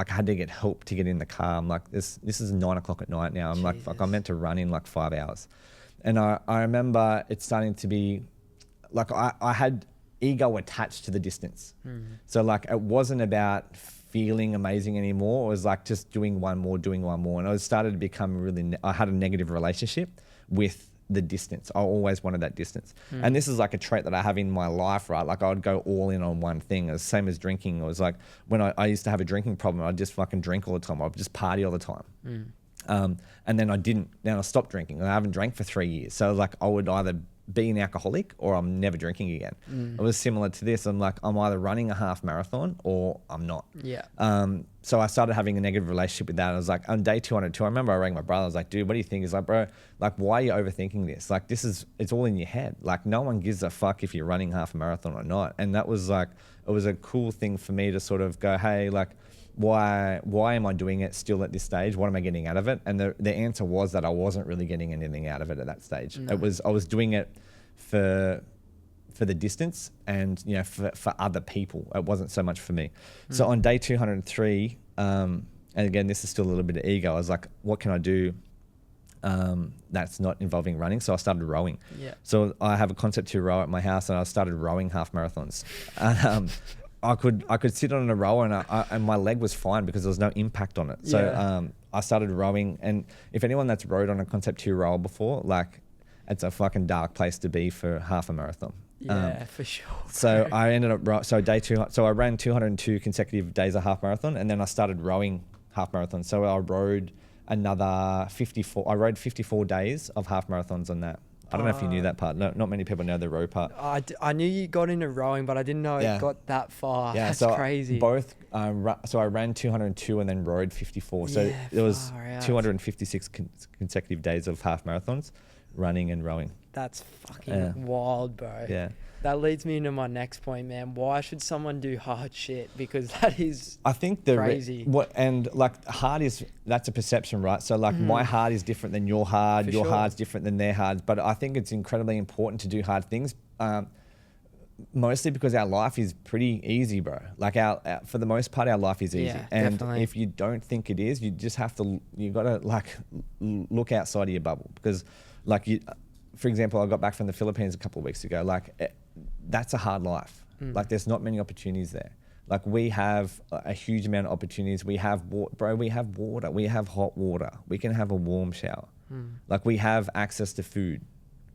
Speaker 2: had to get help to get in the car. I'm like, this is 9 o'clock at night now. I'm like, fuck, I'm meant to run in like 5 hours. And I remember it starting to be like I had ego attached to the distance. So like it wasn't about feeling amazing anymore. It was like just doing one more. And I started to become I had a negative relationship with the distance. I always wanted that distance. And this is like a trait that I have in my life, right? Like I would go all in on one thing. It was the same as drinking. It was like when I used to have a drinking problem, I'd just fucking drink all the time. I'd just party all the time. And then I stopped drinking. I haven't drank for 3 years. So like I would either be an alcoholic or I'm never drinking again. It was similar to this. I'm like, I'm either running a half marathon or I'm not. So I started having a negative relationship with that. I was like, on day 202, I remember I rang my brother. I was like, dude, what do you think? He's like, bro, like, why are you overthinking this? Like, it's all in your head. Like, no one gives a fuck if you're running half a marathon or not. And that was like, it was a cool thing for me to sort of go, hey, like, why am I doing it still at this stage? What am I getting out of it? And the answer was that I wasn't really getting anything out of it at that stage. I was doing it for the distance and, you know, for other people. It wasn't so much for me. So on day 203, and again, this is still a little bit of ego. I was like, what can I do that's not involving running. So I started rowing.
Speaker 1: Yeah.
Speaker 2: So I have a Concept 2 row at my house, and I started rowing half marathons. And, I could sit on a rower, and my leg was fine because there was no impact on it. So I started rowing, and if anyone that's rowed on a Concept 2 rower before, like, it's a fucking dark place to be for half a marathon.
Speaker 1: Yeah, for sure.
Speaker 2: So I ended up day 2. So I ran 202 consecutive days of half marathon, and then I started rowing half marathon. So I rode another 54. I rode 54 days of half marathons on that. I don't know if you knew that part. No, not many people know the row part.
Speaker 1: I knew you got into rowing, but I didn't know it got that far.
Speaker 2: Yeah,
Speaker 1: That's
Speaker 2: so
Speaker 1: crazy.
Speaker 2: So I ran 202 and then rode 54. So it was 256 consecutive days of half marathons, running and rowing.
Speaker 1: That's fucking wild, bro.
Speaker 2: Yeah.
Speaker 1: That leads me into my next point, man. Why should someone do hard shit? Because that is
Speaker 2: I think
Speaker 1: crazy.
Speaker 2: That's a perception, right? So like my hard is different than your hard. Your hard's different than their hard. But I think it's incredibly important to do hard things. Mostly because our life is pretty easy, bro. Like for the most part, our life is easy.
Speaker 1: Yeah,
Speaker 2: and
Speaker 1: definitely.
Speaker 2: if you don't think it is, you just have to. You gotta like look outside of your bubble because, like for example, I got back from the Philippines a couple of weeks ago. Like that's a hard life. Like there's not many opportunities there. Like we have a huge amount of opportunities. We have we have water. We have hot water. We can have a warm shower. Like we have access to food.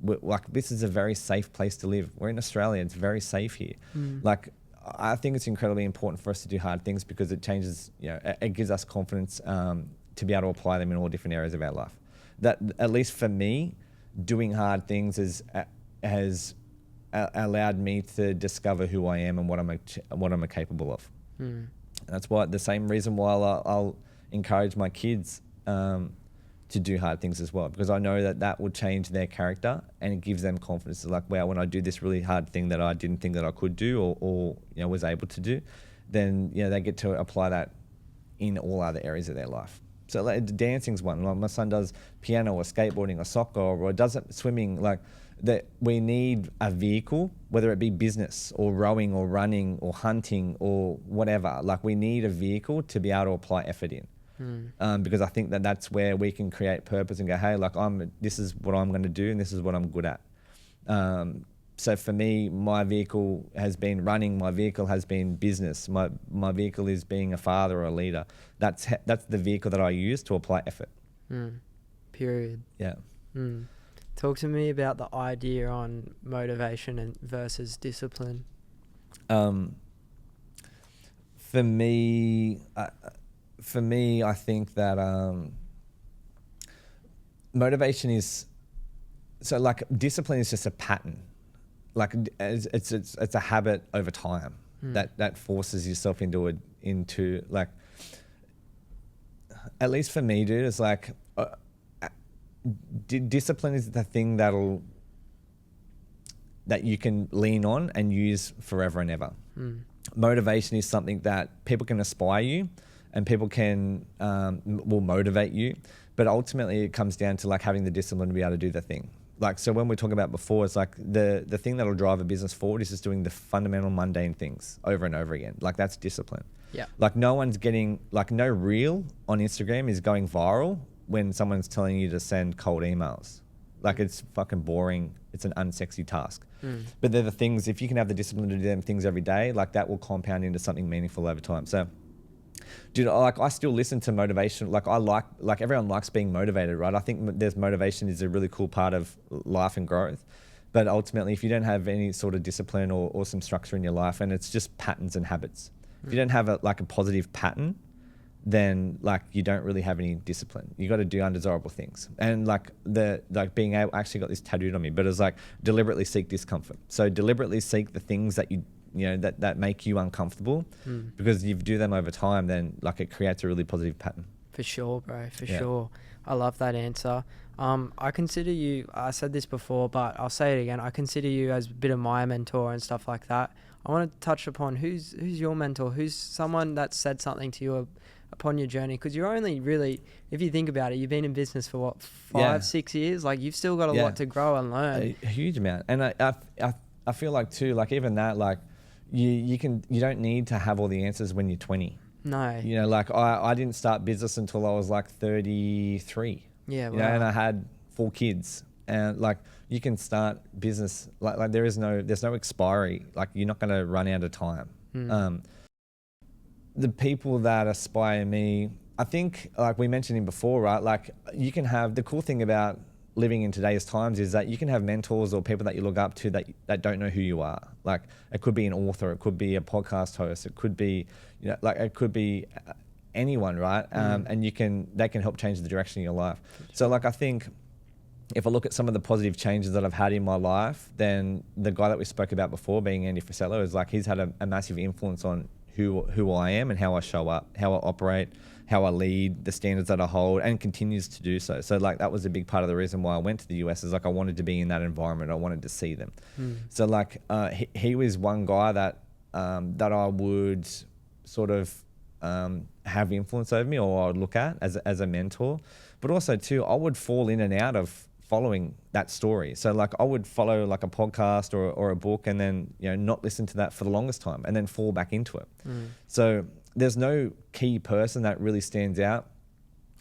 Speaker 2: Like this is a very safe place to live. We're in Australia. It's very safe here. Like I think it's incredibly important for us to do hard things because it changes, it gives us confidence to be able to apply them in all different areas of our life. That, at least for me, doing hard things has allowed me to discover who I am and what I'm capable of. That's why the same reason why I'll encourage my kids to do hard things as well, because I know that will change their character and it gives them confidence. It's like, wow, when I do this really hard thing that I didn't think that I could do or was able to do, then they get to apply that in all other areas of their life. So like dancing's one. Like my son does piano or skateboarding or soccer or does swimming. Like that, we need a vehicle, whether it be business or rowing or running or hunting or whatever. Like we need a vehicle to be able to apply effort in. Because I think that's where we can create purpose and go, hey, like this is what I'm going to do and this is what I'm good at. So for me, my vehicle has been running. My vehicle has been business. My vehicle is being a father or a leader. That's the vehicle that I use to apply effort.
Speaker 1: Period.
Speaker 2: Yeah.
Speaker 1: Talk to me about the idea on motivation versus discipline.
Speaker 2: For me, I think that motivation is like discipline is just a pattern. Like it's a habit over time that forces yourself into like. At least for me, dude, it's like discipline is the thing that you can lean on and use forever and ever. Motivation is something that people can aspire you. And people will motivate you, but ultimately it comes down to like having the discipline to be able to do the thing. Like, so when we're talking about before, it's like the thing that'll drive a business forward is just doing the fundamental mundane things over and over again. Like that's discipline.
Speaker 1: Yeah. Like
Speaker 2: no reel on Instagram is going viral when someone's telling you to send cold emails. Like it's fucking boring. It's an unsexy task. But they're the things, if you can have the discipline to do them things every day, like that will compound into something meaningful over time. So, dude, like I still listen to motivation. Like everyone likes being motivated, right? I think there's motivation is a really cool part of life and growth. But ultimately, if you don't have any sort of discipline or some structure in your life, and it's just patterns and habits. If you don't have a positive pattern, then like you don't really have any discipline. You got to do undesirable things. And being able, I actually got this tattooed on me, but it's like deliberately seek discomfort. So deliberately seek the things that that make you uncomfortable, because if you do them over time, then like it creates a really positive pattern. For
Speaker 1: sure, bro. For sure. I love that answer. I consider you, I said this before, but I'll say it again. I consider you as a bit of my mentor and stuff like that. I want to touch upon who's your mentor, who's someone that said something to you upon your journey, because you're only really, if you think about it, you've been in business for what, 5-6 years? Like you've still got a lot to grow and learn.
Speaker 2: A huge amount. And I feel like too, like even that, like you don't need to have all the answers when you're 20.
Speaker 1: No.
Speaker 2: Like I didn't start business until I was like 33.
Speaker 1: Yeah,
Speaker 2: you know, and I had 4 kids, and like you can start business like there's no expiry. Like you're not going to run out of time. The people that aspire me, I think, like we mentioned him before, right? Like you can have, the cool thing about living in today's times is that you can have mentors or people that you look up to that don't know who you are. Like it could be an author, it could be a podcast host, it could be, you know, like it could be anyone, right? And they can help change the direction of your life. So like I think if I look at some of the positive changes that I've had in my life, then the guy that we spoke about before, being Andy Frisello, is like he's had a massive influence on who I am and how I show up, how I operate, how I lead, the standards that I hold, and continues to do so. So like that was a big part of the reason why I went to the US, is like I wanted to be in that environment. I wanted to see them. So like he was one guy that I would sort of have influence over me, or I would look at as a mentor. But also too, I would fall in and out of following that story. So like I would follow like a podcast or a book, and then, you know, not listen to that for the longest time, and then fall back into it. So there's no key person that really stands out.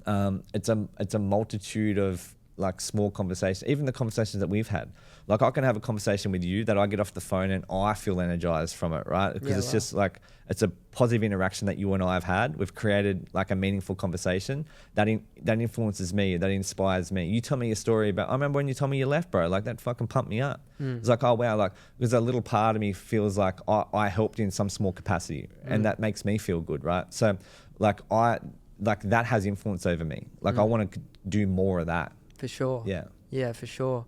Speaker 2: It's a multitude of like small conversations, even the conversations that we've had. Like I can have a conversation with you that I get off the phone and I feel energized from it, right? Because it's just like, it's a positive interaction that you and I have had. We've created like a meaningful conversation that influences me, that inspires me. You tell me a story about, I remember when you told me you left, bro, like that fucking pumped me up. It's like, oh wow, like there's a little part of me feels like I helped in some small capacity, and that makes me feel good, right? So like that has influence over me. Like I want to do more of that.
Speaker 1: For sure.
Speaker 2: Yeah.
Speaker 1: Yeah, for sure.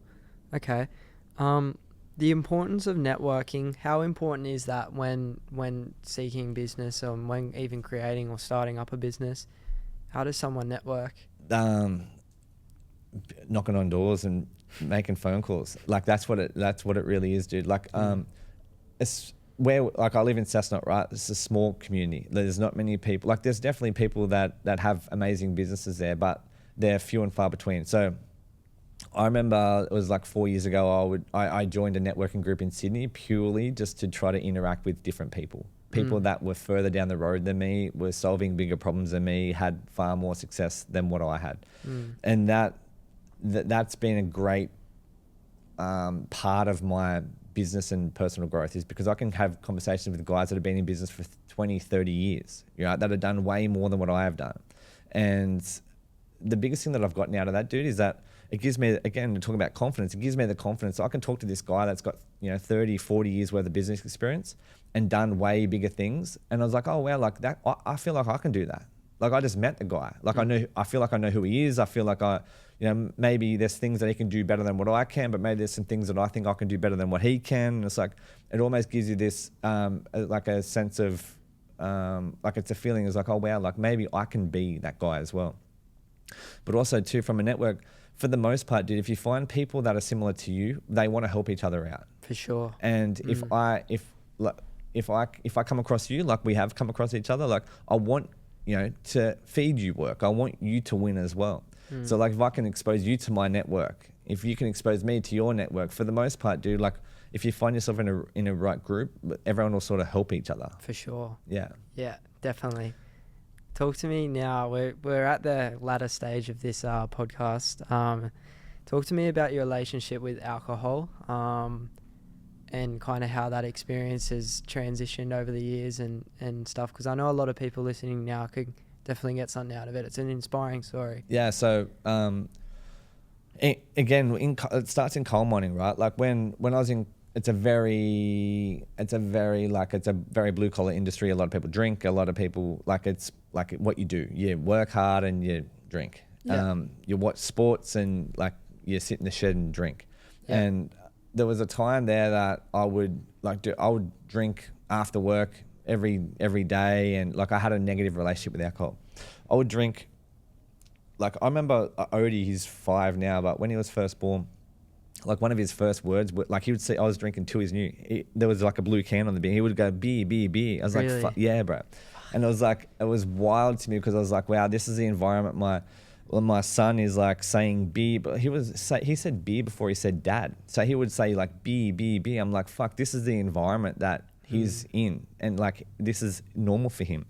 Speaker 1: Okay. The importance of networking, how important is that when seeking business, or when even creating or starting up a business? How does someone network?
Speaker 2: Knocking on doors and making phone calls. Like that's what it really is, dude. Like it's where, like I live in Cessnock, right? It's a small community. There's not many people. Like there's definitely people that have amazing businesses there, but they're few and far between. So I remember it was like 4 years ago, I joined a networking group in Sydney purely just to try to interact with different people. People that were further down the road than me, were solving bigger problems than me, had far more success than what I had. And that's been a great part of my business and personal growth, is because I can have conversations with guys that have been in business for 20, 30 years, you know, that have done way more than what I have done. And the biggest thing that I've gotten out of that, dude, is that it gives me, again, talking about confidence, it gives me the confidence. I can talk to this guy that's got, you know, 30, 40 years worth of business experience and done way bigger things. And I was like, oh, wow, like that, I feel like I can do that. Like I just met the guy. Like I feel like I know who he is. I feel like you know, maybe there's things that he can do better than what I can, but maybe there's some things that I think I can do better than what he can. And it's like, it almost gives you this, like a sense of, like it's a feeling, is like, oh wow, like maybe I can be that guy as well. But also too, from a network, for the most part, dude, if you find people that are similar to you, they want to help each other out.
Speaker 1: For sure.
Speaker 2: And if I come across you, like we have come across each other, like I want, you know, to feed you work. I want you to win as well. So like if I can expose you to my network, if you can expose me to your network, for the most part, dude, like if you find yourself in a right group, everyone will sort of help each other.
Speaker 1: For sure.
Speaker 2: Yeah.
Speaker 1: Yeah, definitely. Talk to me now. We're at the latter stage of this podcast. Talk to me about your relationship with alcohol, and kind of how that experience has transitioned over the years and stuff. Because I know a lot of people listening now could definitely get something out of it. It's an inspiring story. Yeah.
Speaker 2: So again, it starts in coal mining, right? Like when I was in, it's a very blue collar industry. A lot of people drink. A lot of people, like, it's like what you do. You work hard and you drink. Yeah. You watch sports and like you sit in the shed and drink. Yeah. And there was a time there that I would drink after work every day, and like I had a negative relationship with alcohol. I would drink. Like I remember Odie, he's 5 now, but when he was first born, like one of his first words, like he would say, I was drinking till he's new. There was like a blue can on the beer. He would go, beer, beer, beer. I was really? Like, yeah, bro. And it was like, it was wild to me because I was like, wow, this is the environment my son is like saying beer, but he said beer before he said dad. So he would say like beer, beer, beer. I'm like, fuck, this is the environment that he's in. And like, this is normal for him.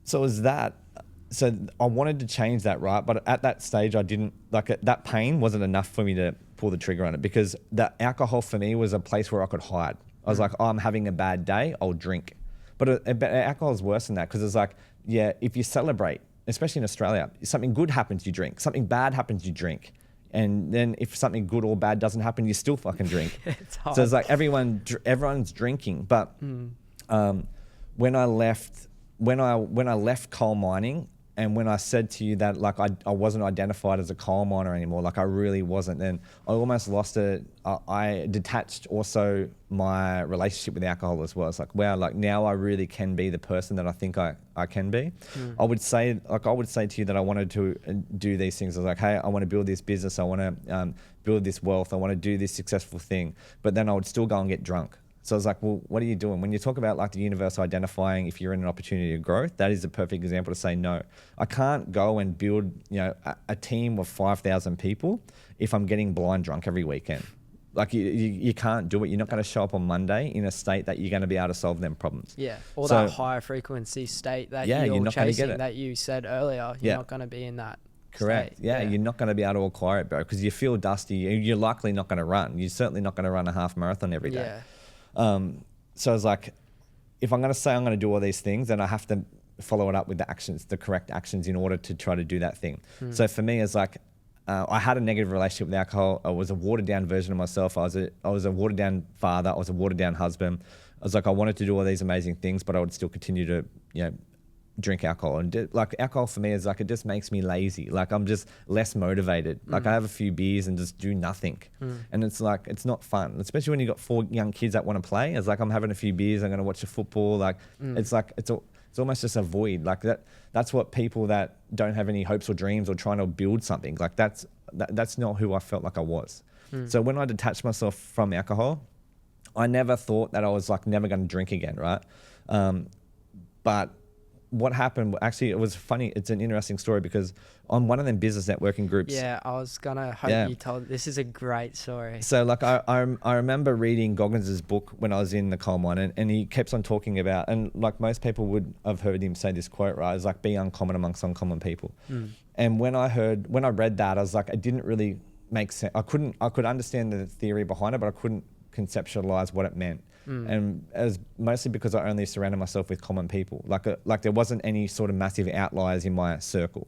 Speaker 2: So it was that. so I wanted to change that, right? But at that stage, I didn't that pain wasn't enough for me to pull the trigger on it, because the alcohol for me was a place where I could hide. I was like, oh, I'm having a bad day, I'll drink. But alcohol is worse than that, because it's like, yeah, if you celebrate, especially in Australia, something good happens, you drink. Something bad happens, you drink. And then if something good or bad doesn't happen, you still fucking drink.
Speaker 1: It's hard.
Speaker 2: So it's like everyone's drinking. But when I left coal mining, and when I said to you that like I wasn't identified as a coal miner anymore, like I really wasn't, then I almost lost it. I detached also my relationship with alcohol as well. It's like, wow, like now I really can be the person that I think I can be. I would say to you that I wanted to do these things. I was like, hey, I want to build this business. I want to build this wealth. I want to do this successful thing. But then I would still go and get drunk. So I was like, well, what are you doing? When you talk about like the universe identifying if you're in an opportunity of growth, that is a perfect example to say no. I can't go and build, a team of 5,000 people if I'm getting blind drunk every weekend. Like you can't do it. You're not going to show up on Monday in a state that you're going to be able to solve them problems.
Speaker 1: Yeah, or that higher frequency state that you're
Speaker 2: not
Speaker 1: chasing that you said earlier. You're not going to be in that.
Speaker 2: Correct.
Speaker 1: State.
Speaker 2: Yeah, you're not going to be able to acquire it, bro, because you feel dusty. You're likely not going to run. You're certainly not going to run a half marathon every day.
Speaker 1: Yeah.
Speaker 2: So I was like, if I'm going to say I'm going to do all these things, then I have to follow it up with the actions, the correct actions in order to try to do that thing. So for me, it's like, I had a negative relationship with alcohol. I was a watered down version of myself. I was a watered down father. I was a watered down husband. I was like, I wanted to do all these amazing things, but I would still continue to, drink alcohol. And like alcohol for me is like, it just makes me lazy. Like I'm just less motivated. Like I have a few beers and just do nothing. And it's like, it's not fun, especially when you've got 4 young kids that want to play. It's like, I'm having a few beers, I'm going to watch the football. Like it's like, it's almost just a void. Like that's what people that don't have any hopes or dreams or trying to build something, like that's not who I felt like I was. So when I detached myself from alcohol, I never thought that I was like never going to drink again. Right. But what happened, actually, it was funny. It's an interesting story because on one of them business networking groups.
Speaker 1: Yeah, I was going to hope you told, this is a great story.
Speaker 2: So like I remember reading Goggins' book when I was in the coal mine, and he kept on talking about, and like most people would have heard him say this quote, right? It's like, be uncommon amongst uncommon people. And when I read that, I was like, it didn't really make sense. I could understand the theory behind it, but I couldn't conceptualize what it meant. And as mostly because I only surrounded myself with common people. Like there wasn't any sort of massive outliers in my circle.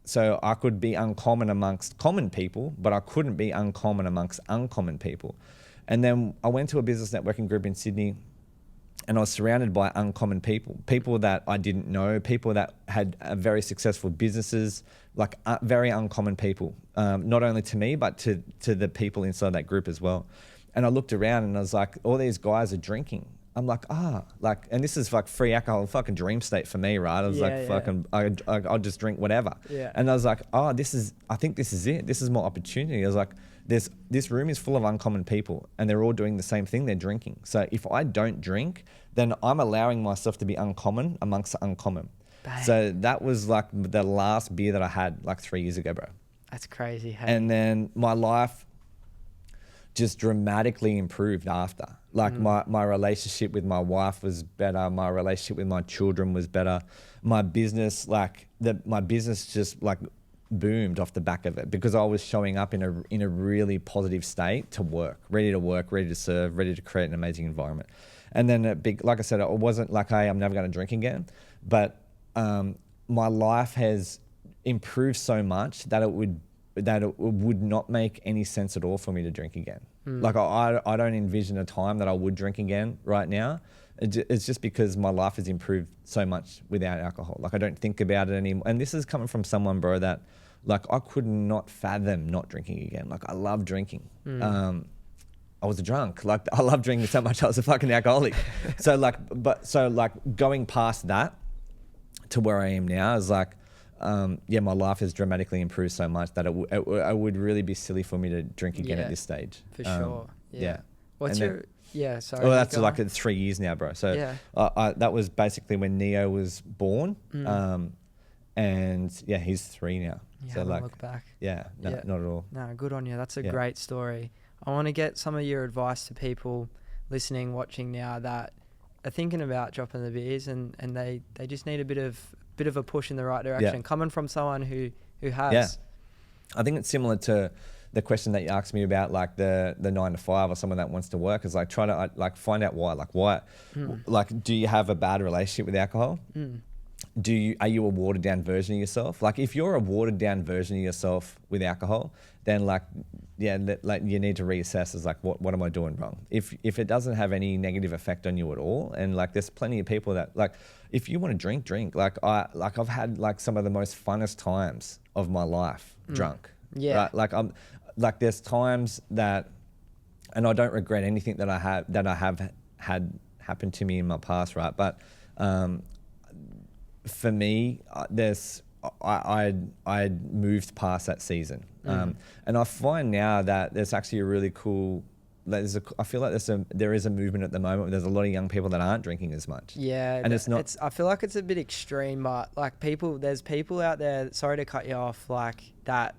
Speaker 2: So I could be uncommon amongst common people, but I couldn't be uncommon amongst uncommon people. And then I went to a business networking group in Sydney, and I was surrounded by uncommon people that I didn't know, people that had very successful businesses, like very uncommon people, not only to me, but to the people inside that group as well. And I looked around and I was like, all these guys are drinking. I'm like, and this is like free alcohol, fucking dream state for me, right? I was fucking, I'll just drink whatever.
Speaker 1: Yeah.
Speaker 2: And I was like, I think this is it. This is my opportunity. I was like, this room is full of uncommon people and they're all doing the same thing. They're drinking. So if I don't drink, then I'm allowing myself to be uncommon amongst the uncommon.
Speaker 1: Bang.
Speaker 2: So that was like the last beer that I had like 3 years ago, bro.
Speaker 1: That's crazy. Hey?
Speaker 2: And then my life just dramatically improved after. Like my relationship with my wife was better. My relationship with my children was better. My business, my business just like boomed off the back of it because I was showing up in a really positive state to work, ready to serve, ready to create an amazing environment. And then like I said, it wasn't like, hey, I'm never going to drink again. But my life has improved so much that it would not make any sense at all for me to drink again. Like I don't envision a time that I would drink again right now. It's just because my life has improved so much without alcohol. Like I don't think about it anymore. And this is coming from someone, bro, that like I could not fathom not drinking again. Like I love drinking. I was a drunk. Like I love drinking so much I was a fucking alcoholic. So going past that to where I am now is like, my life has dramatically improved so much that it would really be silly for me to drink again at this stage.
Speaker 1: For sure. Yeah. What's
Speaker 2: and
Speaker 1: sorry.
Speaker 2: Well, that's like 3 years now, bro. So that was basically when Neo was born. And he's 3 now.
Speaker 1: You
Speaker 2: so
Speaker 1: haven't looked back.
Speaker 2: Not at all.
Speaker 1: No, good on you. That's a great story. I want to get some of your advice to people listening, watching now that are thinking about dropping the beers and they just need a bit of bit of a push in the right direction coming from someone who has.
Speaker 2: Yeah. I think it's similar to the question that you asked me about like the 9 to 5 or someone that wants to work, is like try to like find out why, like do you have a bad relationship with alcohol? Are you a watered down version of yourself? Like if you're a watered down version of yourself with alcohol, then like you need to reassess as like what am I doing wrong? If it doesn't have any negative effect on you at all, and like there's plenty of people that like, if you want to drink. Like I've had like some of the most funnest times of my life drunk.
Speaker 1: Yeah.
Speaker 2: Right? Like there's times that, and I don't regret anything that I have had happen to me in my past, right? But for me, I'd moved past that season, and I find now that there's actually a really cool. I feel like there is a movement at the moment where there's a lot of young people that aren't drinking as much.
Speaker 1: Yeah,
Speaker 2: and it's not.
Speaker 1: I feel like it's a bit extreme, but like there's people out there. Sorry to cut you off, like that.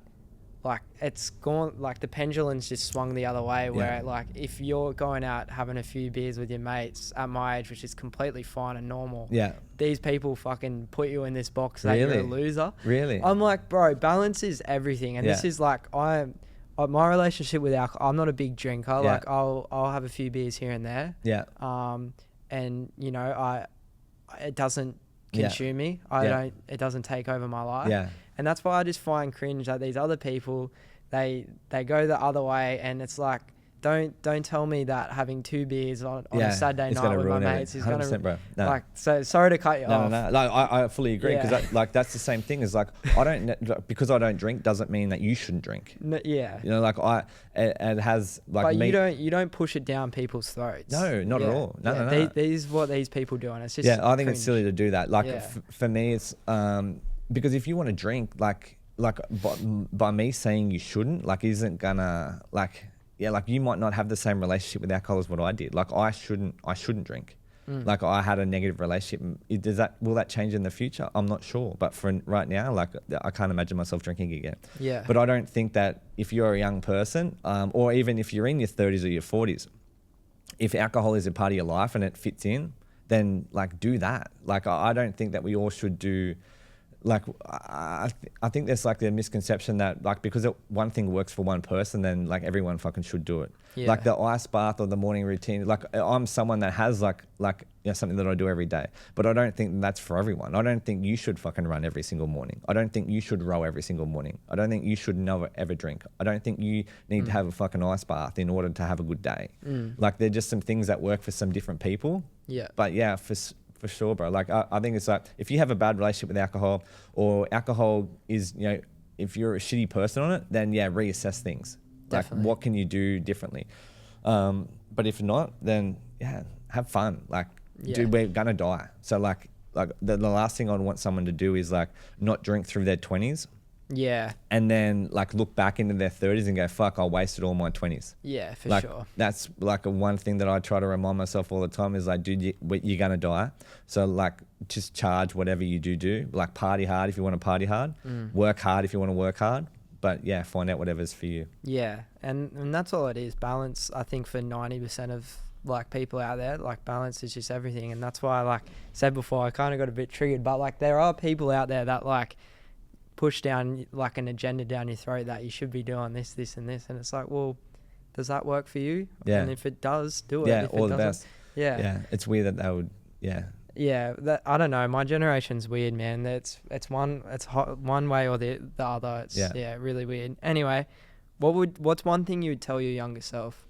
Speaker 1: Like it's gone, like the pendulum's just swung the other way, where like if you're going out having a few beers with your mates at my age, which is completely fine and normal, these people fucking put you in this box that you're a loser.
Speaker 2: Really?
Speaker 1: I'm like, bro, balance is everything, and this is like my relationship with alcohol. I'm not a big drinker. Like I'll have a few beers here and there. Yeah. And you know, it doesn't consume me. It doesn't take over my life. Yeah. And that's why I just find cringe that these other people, they go the other way, and it's like, don't tell me that having 2 beers on a Saturday night with my mates is going to,
Speaker 2: bro. No.
Speaker 1: Like, so sorry to cut you off.
Speaker 2: No. Like, I fully agree, because that's the same thing as like, because I don't drink doesn't mean that you shouldn't drink. You know, like it has like.
Speaker 1: But you don't push it down people's throats.
Speaker 2: No, not at all. No.
Speaker 1: These is what these people do, and it's just
Speaker 2: I think it's silly to do that. Like for me, it's because if you want to drink, like by me saying you shouldn't, like isn't gonna like. Yeah, like you might not have the same relationship with alcohol as what I did. Like I shouldn't drink. Like I had a negative relationship. Will that change in the future? I'm not sure. But for right now, like I can't imagine myself drinking again. Yeah. But I don't think that if you're a young person, or even if you're in your 30s or your 40s, if alcohol is a part of your life and it fits in, then like do that. Like I don't think that we all should do. Like I think there's like the misconception that like because one thing works for one person, then like everyone fucking should do it. Yeah. Like the ice bath or the morning routine. Like I'm someone that has like you know, something that I do every day, but I don't think that's for everyone. I don't think you should fucking run every single morning. I don't think you should row every single morning. I don't think you should never ever drink. I don't think you need to have a fucking ice bath in order to have a good day. Like they're just some things that work for some different people. Yeah. But yeah, for sure, bro. Like I think it's like if you have a bad relationship with alcohol, or alcohol is, you know, if you're a shitty person on it, then reassess things. Definitely. Like what can you do differently? But if not, then have fun. Like, dude, we're gonna die. So like the last thing I'd want someone to do is like not drink through their 20s. Yeah. And then like look back into their 30s and go, fuck, I wasted all my 20s. Yeah, for sure. That's like one thing that I try to remind myself all the time is like, dude, you're going to die. So like just charge whatever you do. Like party hard if you want to party hard. Work hard if you want to work hard. But find out whatever's for you. Yeah. And that's all it is. Balance, I think for 90% of like people out there, like balance is just everything. And that's why, like said before, I kind of got a bit triggered, but like there are people out there that like push down like an agenda down your throat that you should be doing this and this, and it's like, well, does that work for you? And if it does, do it. If all it the best. It's weird that would that I don't know, my generation's weird, man. It's one way or the other. It's really weird. Anyway, what's one thing you would tell your younger self?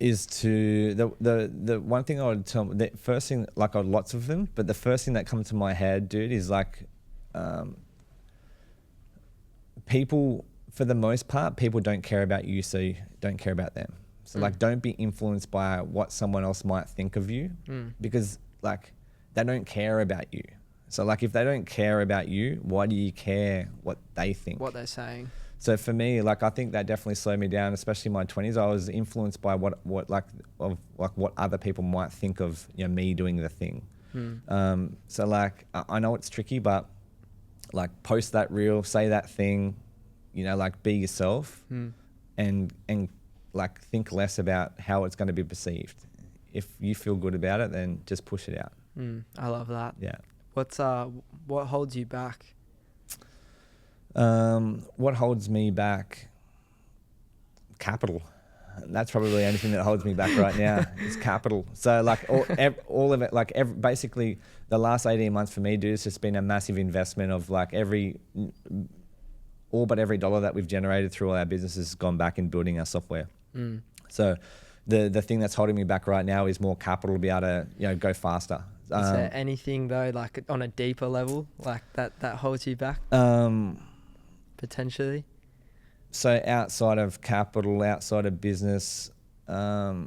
Speaker 2: Is to the one thing I would tell, the first thing, like I had lots of them, but the first thing that comes to my head, dude, is like people, for the most part, people don't care about you, so you don't care about them. So like don't be influenced by what someone else might think of you, because like they don't care about you. So like if they don't care about you, why do you care what they think? What they're saying. So for me, like I think that definitely slowed me down, especially in my 20s. I was influenced by what other people might think of, you know, me doing the thing. So like I know it's tricky, but like post that reel, say that thing, you know, like be yourself, and like think less about how it's going to be perceived. If you feel good about it, then just push it out.
Speaker 1: I love that.
Speaker 2: Yeah.
Speaker 1: What holds you back?
Speaker 2: What holds me back? Capital. That's probably the only thing that holds me back right now is capital. So like all of it, like basically the last 18 months for me, dude, it's just been a massive investment of like all but every dollar that we've generated through all our businesses has gone back in building our software. So the thing that's holding me back right now is more capital to be able to, go faster.
Speaker 1: Is there anything though, like on a deeper level, like that holds you back? Potentially.
Speaker 2: So outside of capital, outside of business, I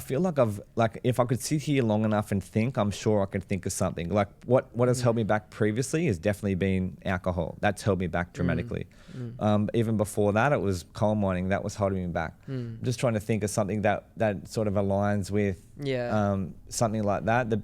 Speaker 2: feel like if I could sit here long enough and think, I'm sure I could think of something. Like what has held me back previously has definitely been alcohol. That's held me back dramatically. Even before that, it was coal mining. That was holding me back. I'm just trying to think of something that sort of aligns with something like that.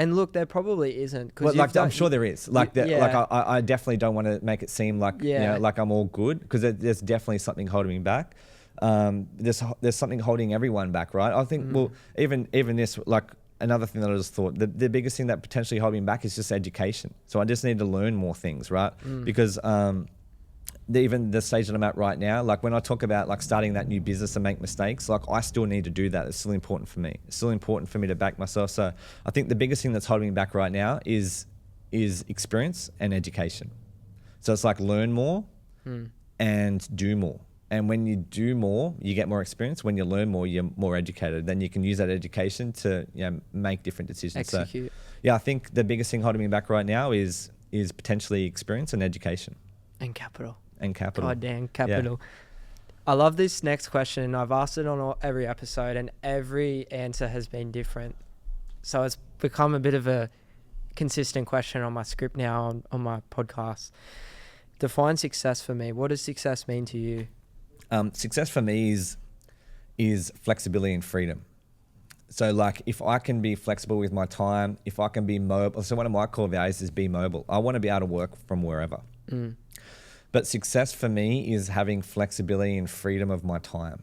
Speaker 1: And look, there probably isn't.
Speaker 2: I'm sure there is. I definitely don't want to make it seem like like I'm all good, because there's definitely something holding me back. There's something holding everyone back, right? I think even this, like another thing that I just thought, the biggest thing that potentially holding me back is just education. So I just need to learn more things, right? Because even the stage that I'm at right now, like when I talk about like starting that new business and make mistakes, like I still need to do that. It's still important for me. It's still important for me to back myself. So I think the biggest thing that's holding me back right now is experience and education. So it's like learn more and do more. And when you do more, you get more experience. When you learn more, you're more educated. Then you can use that education to make different decisions.
Speaker 1: Execute.
Speaker 2: So, I think the biggest thing holding me back right now is potentially experience and education.
Speaker 1: And capital.
Speaker 2: God
Speaker 1: damn, capital. Yeah. I love this next question. I've asked it on every episode, and every answer has been different. So it's become a bit of a consistent question on my script now on my podcast. Define success for me. What does success mean to you?
Speaker 2: Success for me is flexibility and freedom. So like if I can be flexible with my time, if I can be mobile. So one of my core values is be mobile. I want to be able to work from wherever. But success for me is having flexibility and freedom of my time.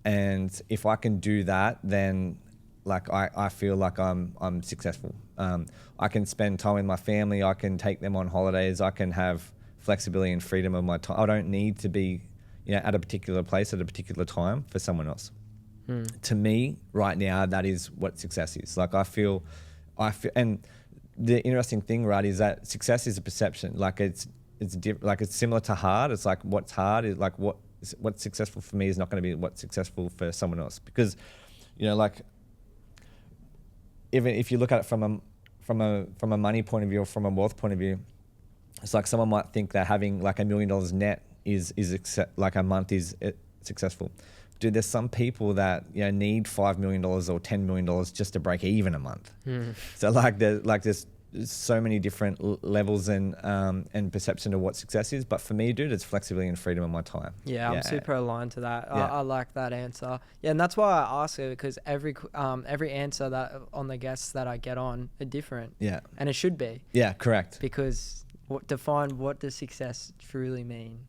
Speaker 2: And if I can do that, then like I feel like I'm successful. I can spend time with my family. I can take them on holidays. I can have flexibility and freedom of my time. I don't need to be at a particular place at a particular time for someone else. To me, right now, that is what success is. Like I feel, and the interesting thing, right, is that success is a perception. Like it's similar to hard. It's like what's hard is like what's successful for me is not going to be what's successful for someone else. Because, like even if you look at it from a money point of view or from a wealth point of view, it's like someone might think that having like $1 million net is like a month is successful. Dude, there's some people that need $5 million or $10 million just to break even a month. So there's so many different levels and perception of what success is. But for me, dude, it's flexibility and freedom of my time.
Speaker 1: Yeah, I'm super aligned to that.
Speaker 2: Yeah.
Speaker 1: I like that answer. Yeah, and that's why I ask it, because every answer that on the guests that I get on are different.
Speaker 2: Yeah.
Speaker 1: And it should be.
Speaker 2: Yeah, correct.
Speaker 1: Because what does success truly mean?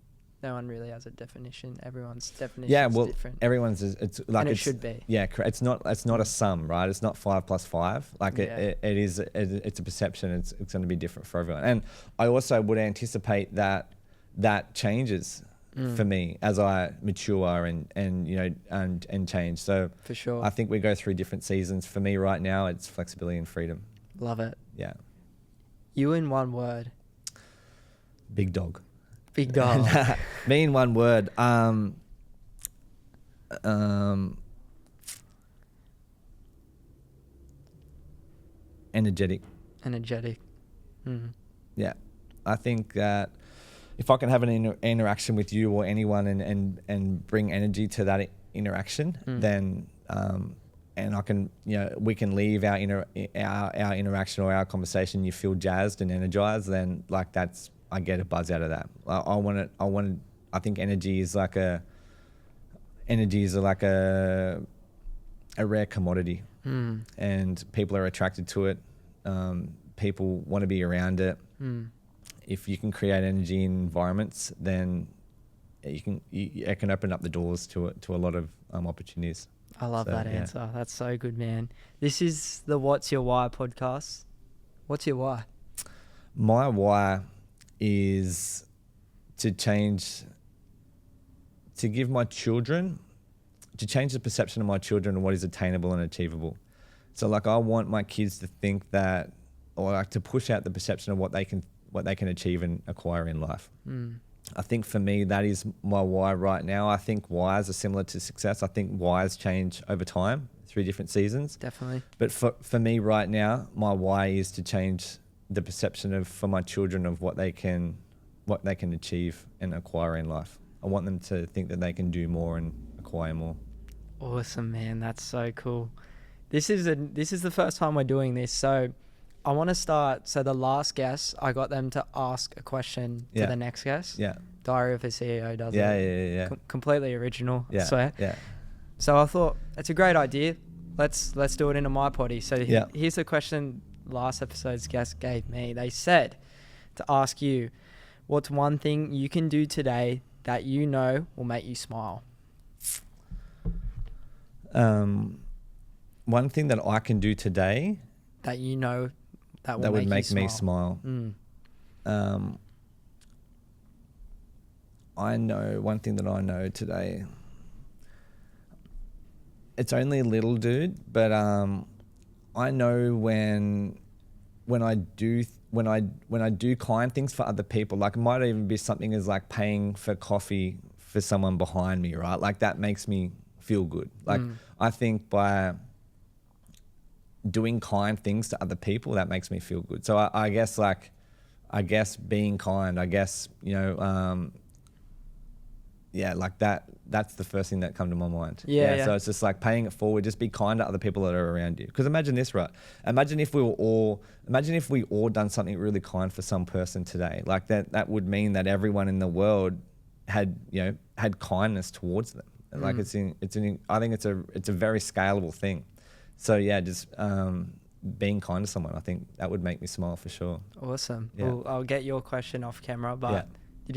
Speaker 1: No one really has a definition. Everyone's definition is different.
Speaker 2: Everyone's it's like
Speaker 1: and it should be.
Speaker 2: Yeah, it's not a sum, right? It's not 5 + 5. Like it's a perception. It's going to be different for everyone. And I also would anticipate that changes for me as I mature and change. So
Speaker 1: for sure,
Speaker 2: I think we go through different seasons. For me right now, it's flexibility and freedom.
Speaker 1: Love it.
Speaker 2: Yeah.
Speaker 1: You in one word.
Speaker 2: Big dog.
Speaker 1: Big dog.
Speaker 2: Me in one word. Energetic. Yeah. I think that if I can have an interaction with you or anyone and bring energy to that interaction, then and I can we can leave our interaction or our conversation, you feel jazzed and energized, then like I get a buzz out of that. I think energy is like a rare commodity, and people are attracted to it. People want to be around it. If you can create energy in environments, then it can open up the doors to a lot of opportunities.
Speaker 1: I love
Speaker 2: So,
Speaker 1: that
Speaker 2: yeah.
Speaker 1: answer. That's so good, man. This is the What's Your Why podcast. What's your why?
Speaker 2: My why is to change, to give my children, to change the perception of my children of what is attainable and achievable. So like I want my kids to think that, or like to push out the perception of what they can achieve and acquire in life. I think for me, that is my why right now. I think whys are similar to success. I think whys change over time through different seasons.
Speaker 1: Definitely.
Speaker 2: But for me right now, my why is to change the perception for my children of what they can achieve and acquire in life. I want them to think that they can do more and acquire more.
Speaker 1: Awesome, man. That's so cool. This is the first time we're doing this, so I want to start. So the last guest, I got them to ask a question to the next guest.
Speaker 2: Yeah.
Speaker 1: Diary of a CEO does it.
Speaker 2: Yeah.
Speaker 1: Completely original, I
Speaker 2: Yeah.
Speaker 1: swear.
Speaker 2: Yeah.
Speaker 1: So I thought it's a great idea. Let's do it into my potty. So here's the question last episode's guest gave me. They said to ask you, what's one thing you can do today that you know will make you smile?
Speaker 2: One thing that I can do today
Speaker 1: that you know that
Speaker 2: would make me smile. I know one thing that I know today. It's only a little, dude, but I know when I do kind things for other people, like it might even be something as like paying for coffee for someone behind me, right? Like that makes me feel good. Like I think by doing kind things to other people, that makes me feel good. So I guess being kind, like that's the first thing that come to my mind.
Speaker 1: Yeah.
Speaker 2: So it's just like paying it forward, just be kind to other people that are around you. Because imagine this, right? Imagine if we all done something really kind for some person today. Like that would mean that everyone in the world had kindness towards them. Like I think it's a very scalable thing. So yeah, just being kind to someone, I think that would make me smile for sure.
Speaker 1: Awesome.
Speaker 2: Yeah.
Speaker 1: Well, I'll get your question off camera, but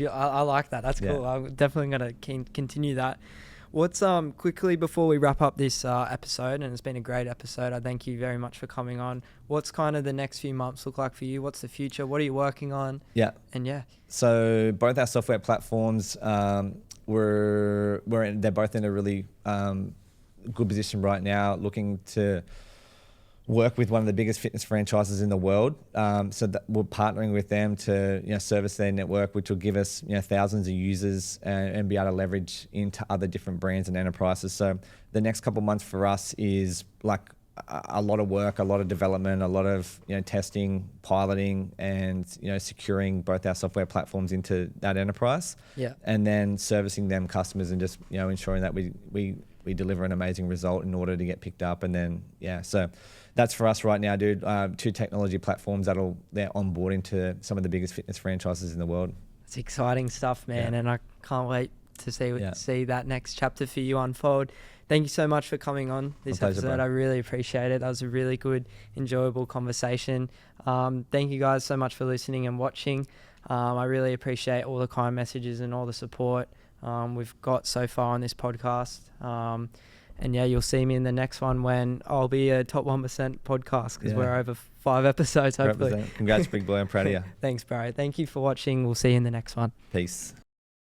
Speaker 1: I like that. That's cool. I'm definitely going to continue that. What's quickly before we wrap up this episode, and it's been a great episode. I thank you very much for coming on. What's kind of the next few months look like for you? What's the future? What are you working on?
Speaker 2: Yeah.
Speaker 1: And
Speaker 2: So both our software platforms, they're both in a really good position right now, looking to work with one of the biggest fitness franchises in the world. So that we're partnering with them to service their network, which will give us thousands of users and be able to leverage into other different brands and enterprises. So the next couple of months for us is like a lot of work, a lot of development, a lot of testing, piloting, and securing both our software platforms into that enterprise.
Speaker 1: Yeah.
Speaker 2: And then servicing them customers and just ensuring that we deliver an amazing result in order to get picked up. And then so that's for us right now, dude. 2 technology platforms they're onboarding to some of the biggest fitness franchises in the world.
Speaker 1: It's exciting stuff, man, and I can't wait to see that next chapter for you unfold. Thank you so much for coming on this episode. Bro. I really appreciate it. That was a really good, enjoyable conversation. Thank you guys so much for listening and watching. I really appreciate all the kind messages and all the support we've got so far on this podcast. And you'll see me in the next one when I'll be a top 1% podcast because we're over 5 episodes, hopefully.
Speaker 2: Congrats, big boy. I'm proud of you.
Speaker 1: Thanks, bro. Thank you for watching. We'll see you in the next one.
Speaker 2: Peace.